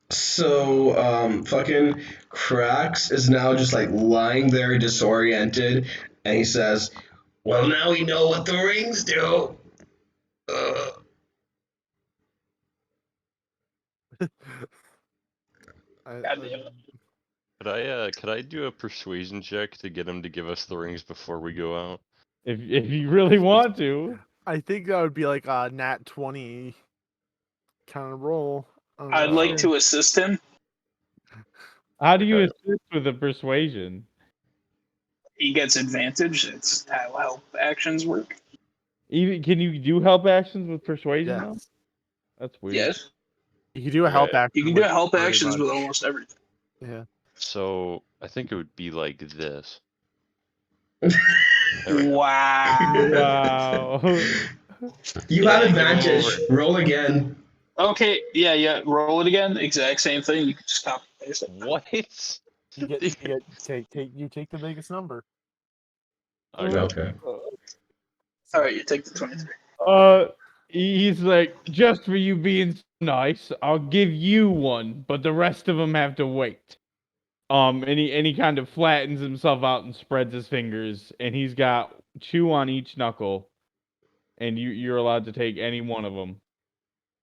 D: So, fucking Cracks is now just like lying there disoriented, and he says, well, now we know what the rings do.
C: God damn it.
E: Could I do a persuasion check to get him to give us the rings before we go out?
A: If you really want to.
B: I think that would be like a nat 20 kind of roll.
C: I'd like to assist him.
A: How do you
E: Okay.
A: assist with a persuasion?
C: He gets advantage. It's how help actions work.
A: Even can you do help actions with persuasion though?
B: Yes.
A: That's weird.
C: Yes.
B: You can do a help
E: Okay.
B: action.
C: You can do
B: with
C: help
B: pretty
C: actions with
B: much.
C: almost everything.
B: Yeah.
E: So I think it would be like this. There we go.
C: Wow.
A: Wow.
D: You
C: Yeah,
D: have
C: you can
D: advantage.
C: over it.
D: Roll again.
C: Okay, yeah. Roll it again. Exact same thing. You can just copy and paste it.
E: What?
B: You take the biggest number.
E: Okay.
D: Okay.
C: All right, you take the 23.
A: He's like, just for you being so nice, I'll give you one, but the rest of them have to wait. And he kind of flattens himself out and spreads his fingers, and he's got 2 on each knuckle, and you're allowed to take any one of them.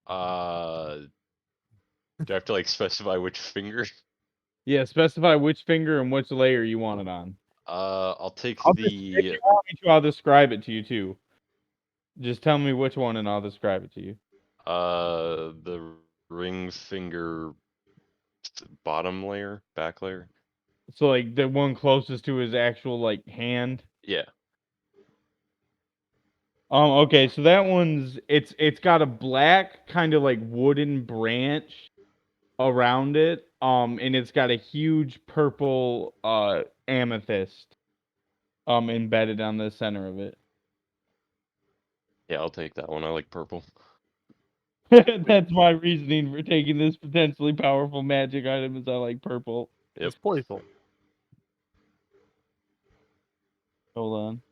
E: Do I have to like specify which finger?
A: Yeah, specify which finger and which layer you want it on.
E: I'll take
A: If you want me to, I'll describe it to you too. Just tell me which one, and I'll describe it to you.
E: the ring finger bottom layer, back layer.
A: So like the one closest to his actual like hand.
E: Yeah.
A: Okay, so that one's it's got a black kind of like wooden branch around it. And it's got a huge purple amethyst embedded on the center of it.
E: Yeah, I'll take that one. I like purple.
A: That's my reasoning for taking this potentially powerful magic item is I like purple.
E: Yep.
B: It's playful.
A: Hold on.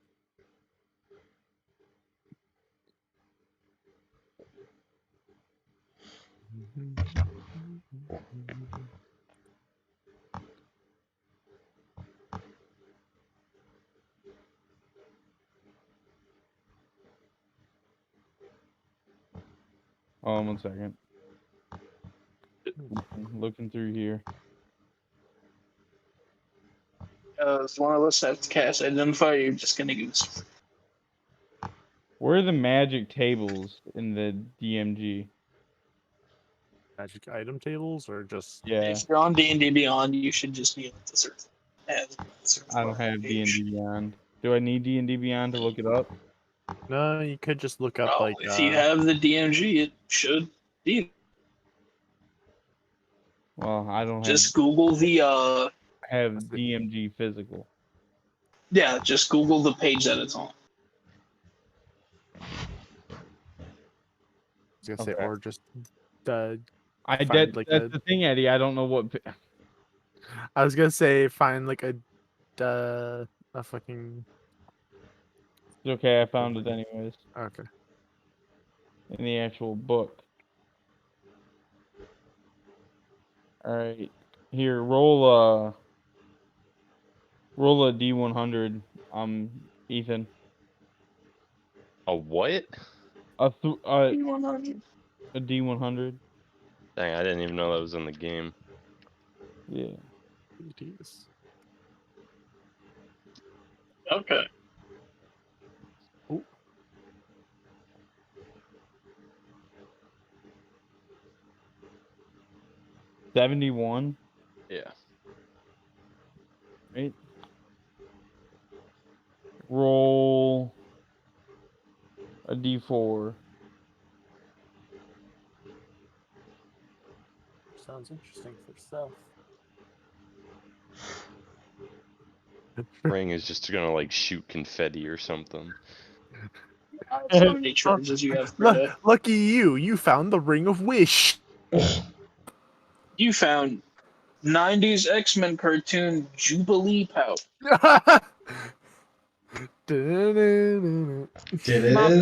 A: Hold on 1 second. Looking through here.
C: If one of us has to cast Identify, you're just gonna give us.
A: Where are the magic tables in the DMG?
B: Magic item tables or just
A: Yeah,
C: If you're on D&D Beyond, you should just be able to search.
A: I don't have D&D Beyond. Do I need D&D Beyond to look it up?
B: no? You could just look up
C: Well,
B: like
C: if you have the DMG, it should be.
A: Well, I don't
C: Just Google the
A: have DMG physical.
C: yeah, just Google the page that it's on.
B: I was gonna say,
A: Okay.
B: or just
A: I
B: find like
A: that's
B: a.
A: the thing, Eddie. I don't know what.
B: I was gonna say find like a fucking.
A: It's okay. I found it anyways
B: Okay.
A: in the actual book. All right, here roll a D100. Ethan.
E: A what?
A: A
C: D100.
A: a D100.
E: Dang, I didn't even know that was in the game.
A: Yeah.
B: Jeez.
C: Okay.
A: 71.
E: Yeah.
A: Right. Roll a D4.
B: Sounds interesting for stuff.
E: Ring is just gonna like shoot confetti or something.
C: How many charges you have per day?
B: Lucky you! You found the Ring of Wish.
C: You found 90s X-Men cartoon Jubilee pouch. My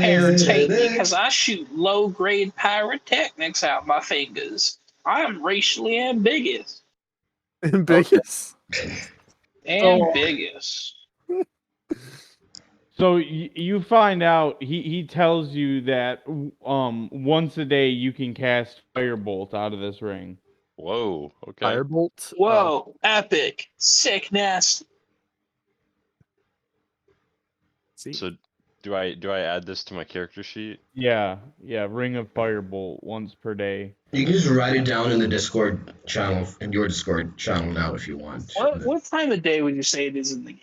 C: parents hate me because I shoot low-grade pyrotechnics out my fingers. I am racially ambiguous.
B: Ambiguous.
C: Ambiguous.
A: So you find out he tells you that once a day you can cast Firebolt out of this ring.
E: Whoa. Okay.
B: Firebolt.
C: Whoa, epic, sick, nasty.
B: See.
E: So do I add this to my character sheet?
A: Yeah, Ring of Firebolt once per day.
D: You can just write it down in the Discord channel, in your Discord channel now if you want.
C: What time of day would you say it is in the game?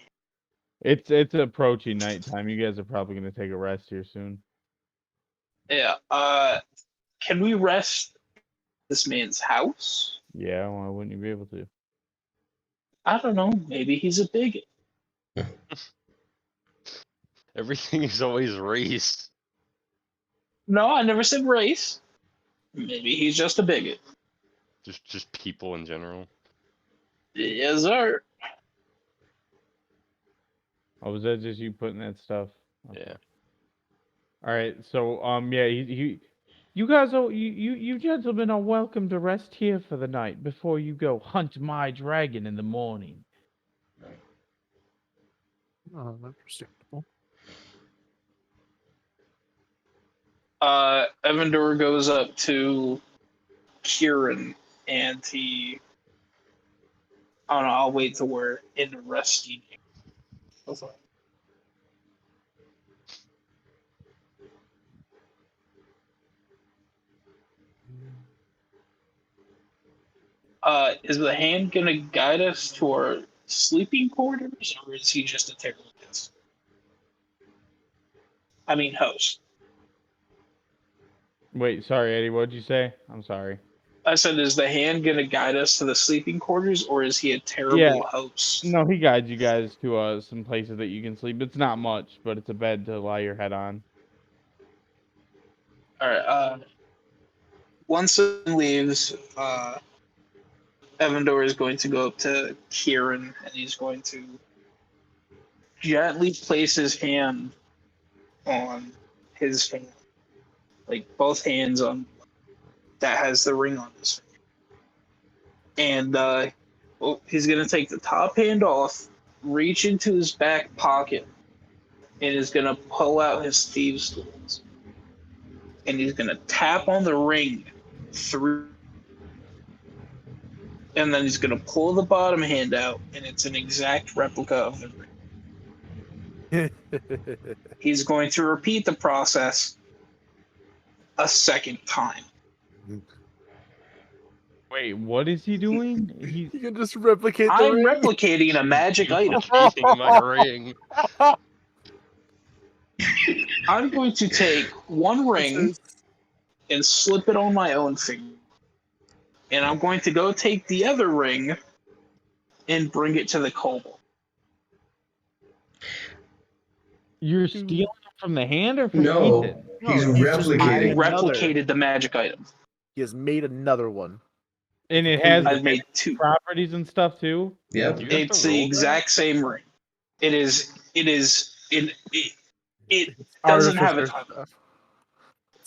A: It's approaching nighttime. You guys are probably gonna take a rest here soon.
C: Yeah. Can we rest this man's house?
A: Yeah, why wouldn't you be able to?
C: I don't know. Maybe he's a bigot.
E: Everything is always race.
C: No, I never said race. Maybe he's just a bigot.
E: Just people in general.
C: Yes, sir.
A: Oh, was that just you putting that stuff?
E: Yeah.
A: All right. So yeah, you guys are you gentlemen are welcome to rest here for the night before you go hunt my dragon in the morning.
B: Oh, understandable.
C: Evandor goes up to Kieran and he. Oh no, I'll wait till we're in the resting. Is the hand gonna guide us to our sleeping quarters, or is he just a terrible guest? I mean, host.
A: Wait, sorry, Eddie. What'd you say? I'm sorry.
C: I said, is the hand gonna guide us to the sleeping quarters, or is he a terrible
A: Yeah.
C: host?
A: No, he guides you guys to some places that you can sleep. It's not much, but it's a bed to lie your head on.
C: All right. Once it leaves, Evandor is going to go up to Kieran and he's going to gently place his hand on his hand, like both hands on that has the ring on his finger. And he's going to take the top hand off, reach into his back pocket, and is going to pull out his thieves' tools. And he's going to tap on the ring through. And then he's going to pull the bottom hand out, and it's an exact replica of the ring. He's going to repeat the process a second time.
A: Wait, what is he doing?
B: You can just replicate the
C: I'm
B: ring.
C: replicating a magic item.
E: Duplicating my ring.
C: I'm going to take one ring and slip it on my own finger. And I'm going to go take the other ring and bring it to the kobold.
A: You're stealing it from the hand or from
D: No,
A: Ethan?
D: he's
B: No, he's just
C: I
D: replicating.
B: Another.
C: replicated the magic item.
B: He has made another one.
A: And it has
C: I've made two.
A: properties and stuff too?
D: Yep.
E: Do you have
C: It's
E: to
C: the
E: roll
C: exact same ring. It
B: It's
C: doesn't have a
B: artificer
C: time.
B: stuff.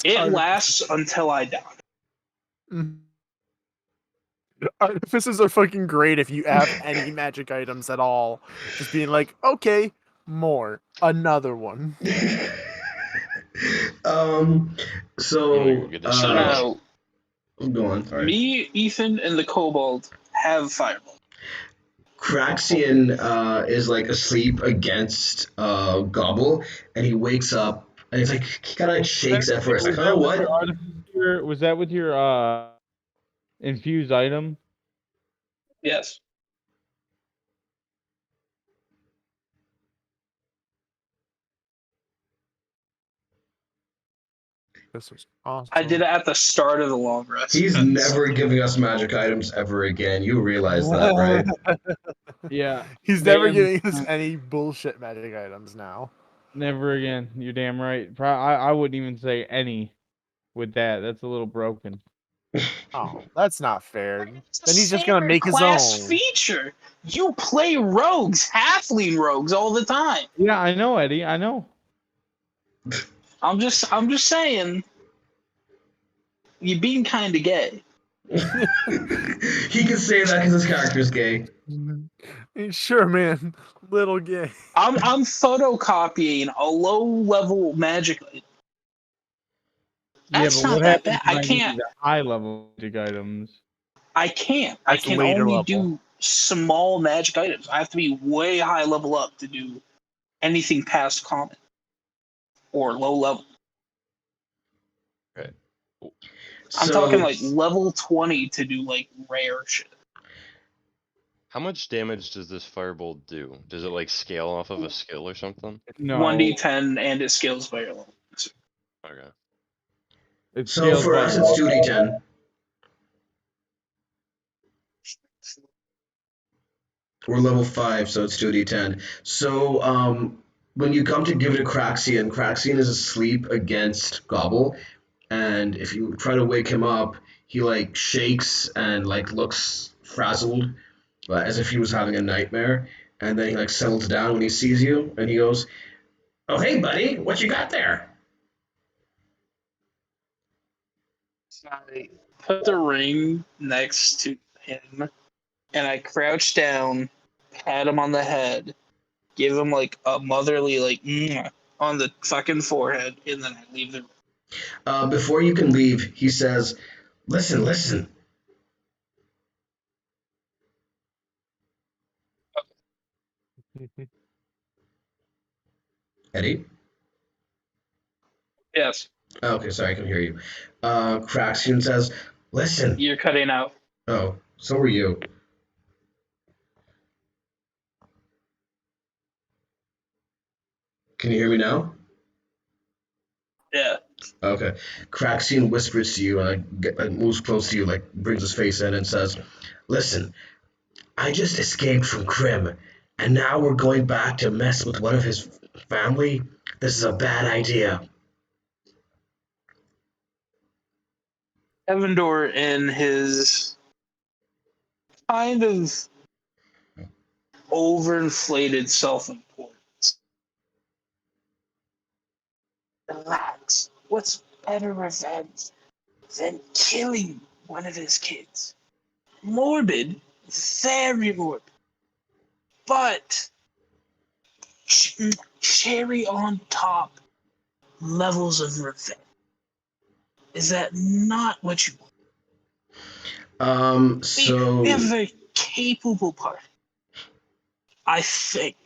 C: It
B: artificer.
C: lasts until I die.
B: Mhm. Artificers are fucking great if you have any magic items at all. Just being like, okay, more, another one.
D: So,
E: Get a shot.
C: Now,
D: go on. Sorry.
C: me, Ethan, and the kobold have fireball.
D: Craxian is like asleep against Gobble, and he wakes up and he's like he kind of like shakes at first, like, oh, what?
A: Was that with your infused item?
C: Yes.
B: This was awesome.
C: I did it at the start of the long rest.
D: He's
C: That's-
D: never giving us magic items ever again. You realize that, right?
A: Yeah.
B: He's never
A: Damn.
B: giving us any bullshit magic items now.
A: Never again. You're damn right. I wouldn't even say any with that. That's a little broken.
B: Oh, that's not fair.
C: It's a
B: Then he's just gonna
C: standard
B: make his
C: class
B: own.
C: feature. You play rogues, halfling rogues, all the time.
A: Yeah, I know, Eddie. I know.
C: I'm just saying. You're being kind of gay.
D: He can say that because his character's gay.
B: Sure, man. Little gay.
C: I'm photocopying a low level magic item. That's
A: yeah, but
C: not
A: what
C: that
A: happens
C: bad. I
A: when need
C: can't.
A: the high level magic items?
C: I can't. I
B: That's
C: can
B: later
C: only
B: level.
C: do small magic items. I have to be way high level up to do anything past common or low level.
E: Right.
C: I'm
D: So,
C: talking like level 20 to do like rare shit.
E: How much damage does this firebolt do? Does it like scale off of a skill or something?
A: No.
C: 1d10 and it scales by your level.
E: Okay.
A: It
D: so
A: scales
D: for
A: by
D: us,
A: your
D: it's
A: level.
D: 2d10. We're level 5, so it's 2d10. So, when you come to give it to Craxian, Craxian is asleep against Gobble, and if you try to wake him up, he like shakes and like looks frazzled, as if he was having a nightmare. And then he like settles down when he sees you, and he goes, "Oh hey buddy, what you got there?"
C: I put the ring next to him, and I crouch down, pat him on the head, give him like a motherly like "Mwah," on the fucking forehead, and then I leave the room.
D: Before you can leave, he says, "Listen, listen." Eddie?
C: Yes,
D: Oh, okay, sorry, I can hear you. Craxian says, "Listen."
C: you're cutting out.
D: Oh, so are you. Can you hear me now?
C: Yeah.
D: Okay. Craxian whispers to you and like, moves close to you, like brings his face in and says, "Listen, I just escaped from Krim, and now we're going back to mess with one of his family. This is a bad idea."
C: Evandor, in his kind of overinflated self-importance, relax. What's better revenge than killing one of his kids? Morbid, very morbid, but cherry on top levels of revenge. Is that not what you want? We have a
D: So
C: very capable party, I think.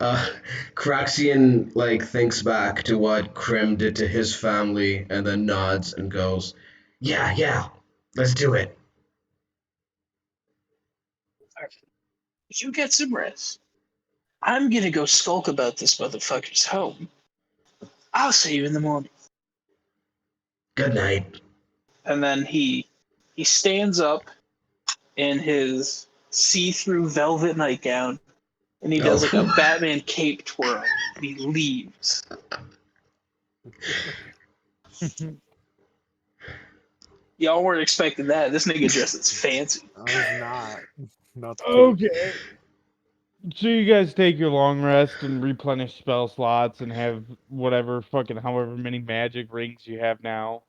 D: uh, Craxian like thinks back to what Krim did to his family and then nods and goes, "Yeah, yeah, let's do it."
C: You get some rest. I'm gonna go skulk about this motherfucker's home. I'll see you in the morning.
D: Good night.
C: And then he stands up in his see-through velvet nightgown, and he does like a
D: Oh,
C: Batman cape twirl, and he leaves. Y'all weren't expecting that. This nigga dresses fancy.
B: I was not. Not the case.
A: Okay. So you guys take your long rest and replenish spell slots and have whatever fucking however many magic rings you have now.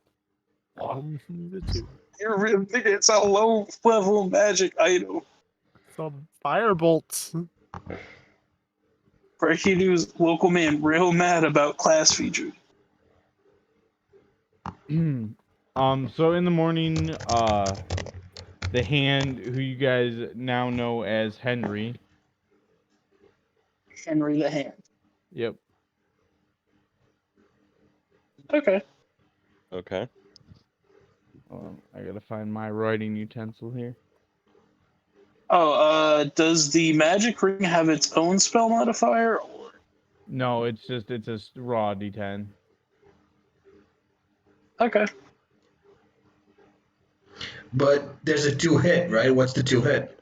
B: The two.
C: It's a low-level magic item.
B: Some firebolts.
C: Breaking news: local man real mad about class feature.
A: So in the morning, the hand who you guys now know as Henry.
C: Henry the Hand.
A: Yep.
C: Okay.
E: Okay.
A: I gotta find my writing utensil here.
C: Oh, does the magic ring have its own spell modifier? Or...
A: No, it's a raw D10.
C: Okay.
D: but there's a 2 hit, right? What's the 2 hit?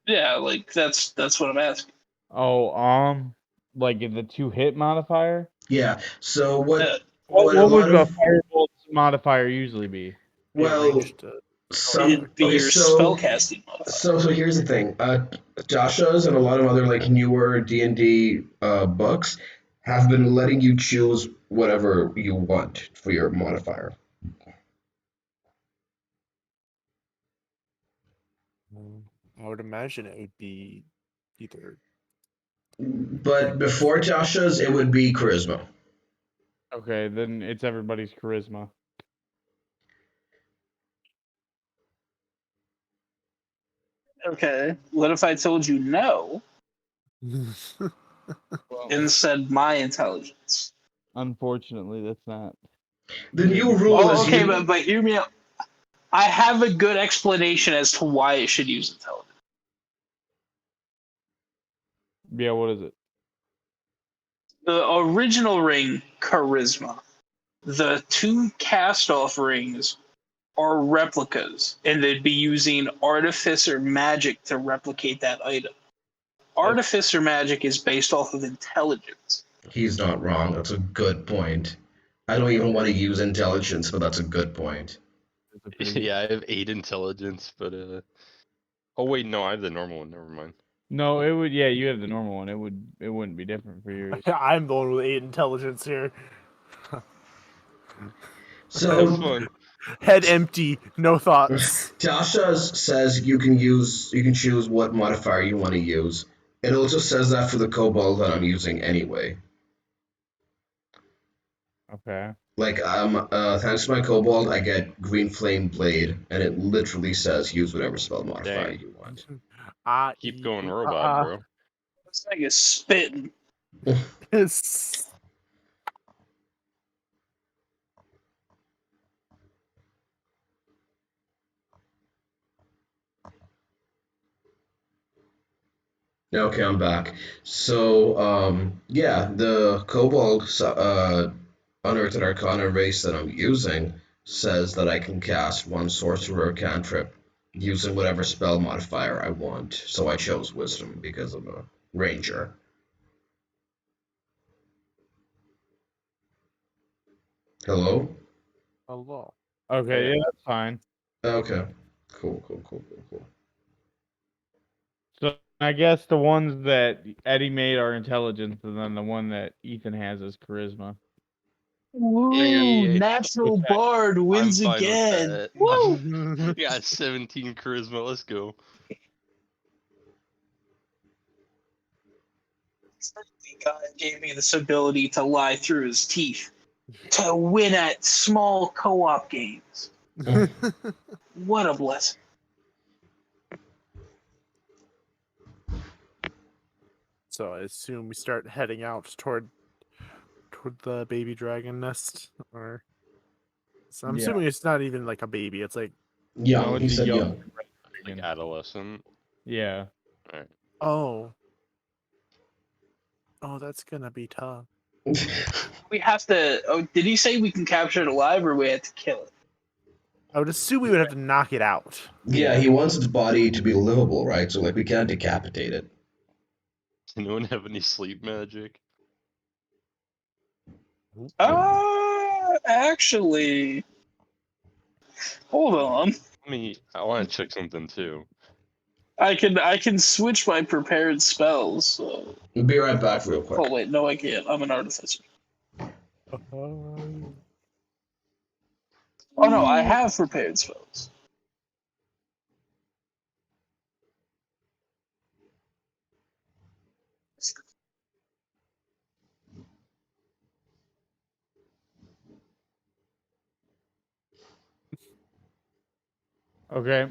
C: Yeah, like that's what I'm asking.
A: Oh, like the 2-hit modifier.
D: Yeah. So
C: Uh,
A: What
D: a
A: would
D: lot
A: the
D: of
A: firebolt's modifier usually be?
B: Be a
D: well
B: ranged.
D: some
C: it'd be
D: okay
C: your
D: so
C: spellcasting modifier.
D: so here's the thing. Josh's and a lot of other like newer D&D books have been letting you choose whatever you want for your modifier.
B: I would imagine it would be either.
D: But before Josh's, it would be charisma.
A: Okay, then it's everybody's charisma.
C: Okay. What if I told you no
A: Well,
C: and said my intelligence?
A: unfortunately, that's not.
D: The new
A: good.
D: rule
C: Oh,
D: is
C: okay,
D: you
C: but hear me out. I have a good explanation as to why it should use intelligence.
A: Yeah, what is it?
C: The original ring, charisma. The two cast-off rings, are replicas, and they'd be using artificer magic to replicate that item. Artificer magic is based off of intelligence.
D: He's not wrong. That's a good point. I don't even want to use intelligence, but that's a good point.
A: It's a pretty good-
E: Yeah, I have 8 intelligence, but oh wait, no, I have the normal one. Never mind.
A: No, it would. Yeah, you have the normal one. It wouldn't be different for yours.
B: I'm the one with 8 intelligence here.
E: Have
D: So
E: fun.
B: Head empty, no thoughts.
D: Tasha says you can choose what modifier you want to use. It also says that for the kobold that I'm using anyway.
A: Okay.
D: Like thanks to my kobold, I get green flame blade, and it literally says use whatever spell modifier
E: Dang.
D: you want.
E: Keep going, robot, bro.
C: This thing is spitting.
B: Yes.
D: Okay, I'm back. So yeah, the kobold unearthed arcana race that I'm using says that I can cast one sorcerer cantrip using whatever spell modifier I want. So I chose wisdom because I'm a ranger. Hello?
B: Hello.
A: Okay,
E: Yeah.
A: yeah, that's fine.
D: Okay. Cool.
A: So I guess the ones that Eddie made are intelligence, and then the one that Ethan has is charisma.
C: Woo!
E: Hey,
C: Natural
A: okay.
C: Bard wins
E: I'm fine
C: again.
E: with that.
C: Woo!
E: I got 17 charisma. Let's go.
C: God gave me this ability to lie through his teeth to win at small co-op games. What a blessing.
B: So I assume we start heading out toward the baby dragon nest, or so I'm
A: Yeah.
B: assuming it's not even like a baby. It's like,
D: Young.
A: No,
D: He
A: it's a
D: said
A: young.
D: young.
E: Like adolescent.
A: Yeah.
E: Alright.
B: oh, that's gonna be tough.
C: We have to. Oh, did he say we can capture it alive, or we have to kill it?
B: I would assume we would have to knock it out.
D: Yeah, he wants its body to be livable, right? So like we can't decapitate it.
E: Does anyone have any sleep magic?
C: Actually, hold on.
E: I want to check something too.
C: I can switch my prepared spells. So.
D: We'll be right back real quick.
C: Oh wait, no, I can't. I'm an artificer.
B: Uh,
C: Oh no, I have prepared spells.
A: Okay.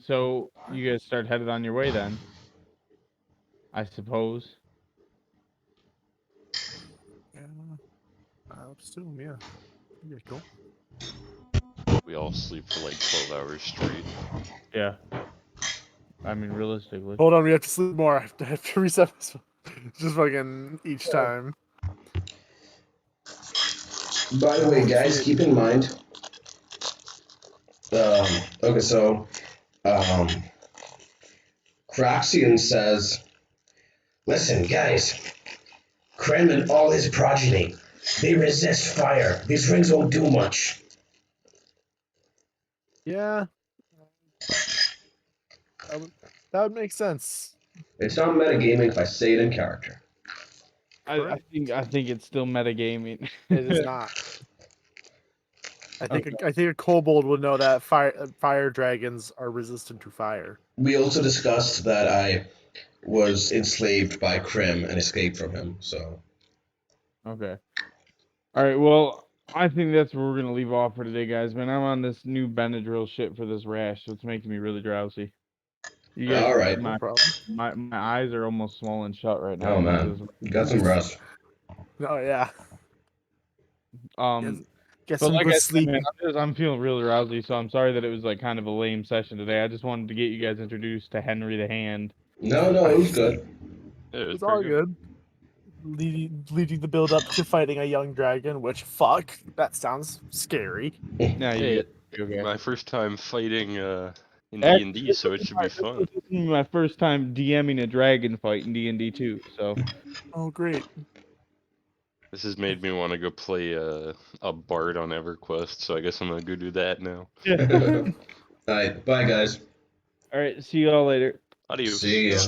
A: So you guys start headed on your way then. I suppose.
B: yeah, I'll assume, yeah. Yeah, cool.
E: We all sleep for like 12 hours straight.
A: Yeah. I mean, realistically.
B: Hold on, we have to sleep more. I have to reset this. Just fucking each time.
D: By the way, guys, keep in mind. Okay, so Craxian says, "Listen, guys, Krem and all his progeny, they resist fire. These rings won't do much."
B: Yeah. That would make sense.
D: It's not metagaming if I say it in character.
A: I think it's still metagaming.
B: It is not. I think a kobold would know that fire dragons are resistant to fire.
D: We also discussed that I was enslaved by Krem and escaped from him, so.
A: Okay. All right. Well, I think that's where we're gonna leave off for today, guys. Man, I'm on this new Benadryl shit for this rash, so it's making me really drowsy. You guys,
D: All right.
B: No problem.
A: my eyes are almost swollen shut right now.
D: Oh man, you got some rest.
B: Oh yeah. Get
A: But
B: some
A: like
B: good
A: I said,
B: sleep.
A: man, I'm feeling really rousy, so I'm sorry that it was like kind of a lame session today. I just wanted to get you guys introduced to Henry the Hand.
D: No, it was good.
E: Yeah, it was
B: It's all
E: pretty
B: good. Leading the build up to fighting a young dragon, which fuck, that sounds scary.
A: Now you
E: Hey,
A: get Okay.
E: my first time fighting in
A: Actually,
E: D&D,
A: this
E: so
A: will
E: it
A: be
E: should be
A: this
E: fun.
A: will be my first time DMing a dragon fight in D&D too. So
B: Oh, great.
E: This has made me want to go play a bard on EverQuest, so I guess I'm gonna go do that now.
D: All right, bye guys.
A: all right, see you all later.
E: Adios.
D: See ya.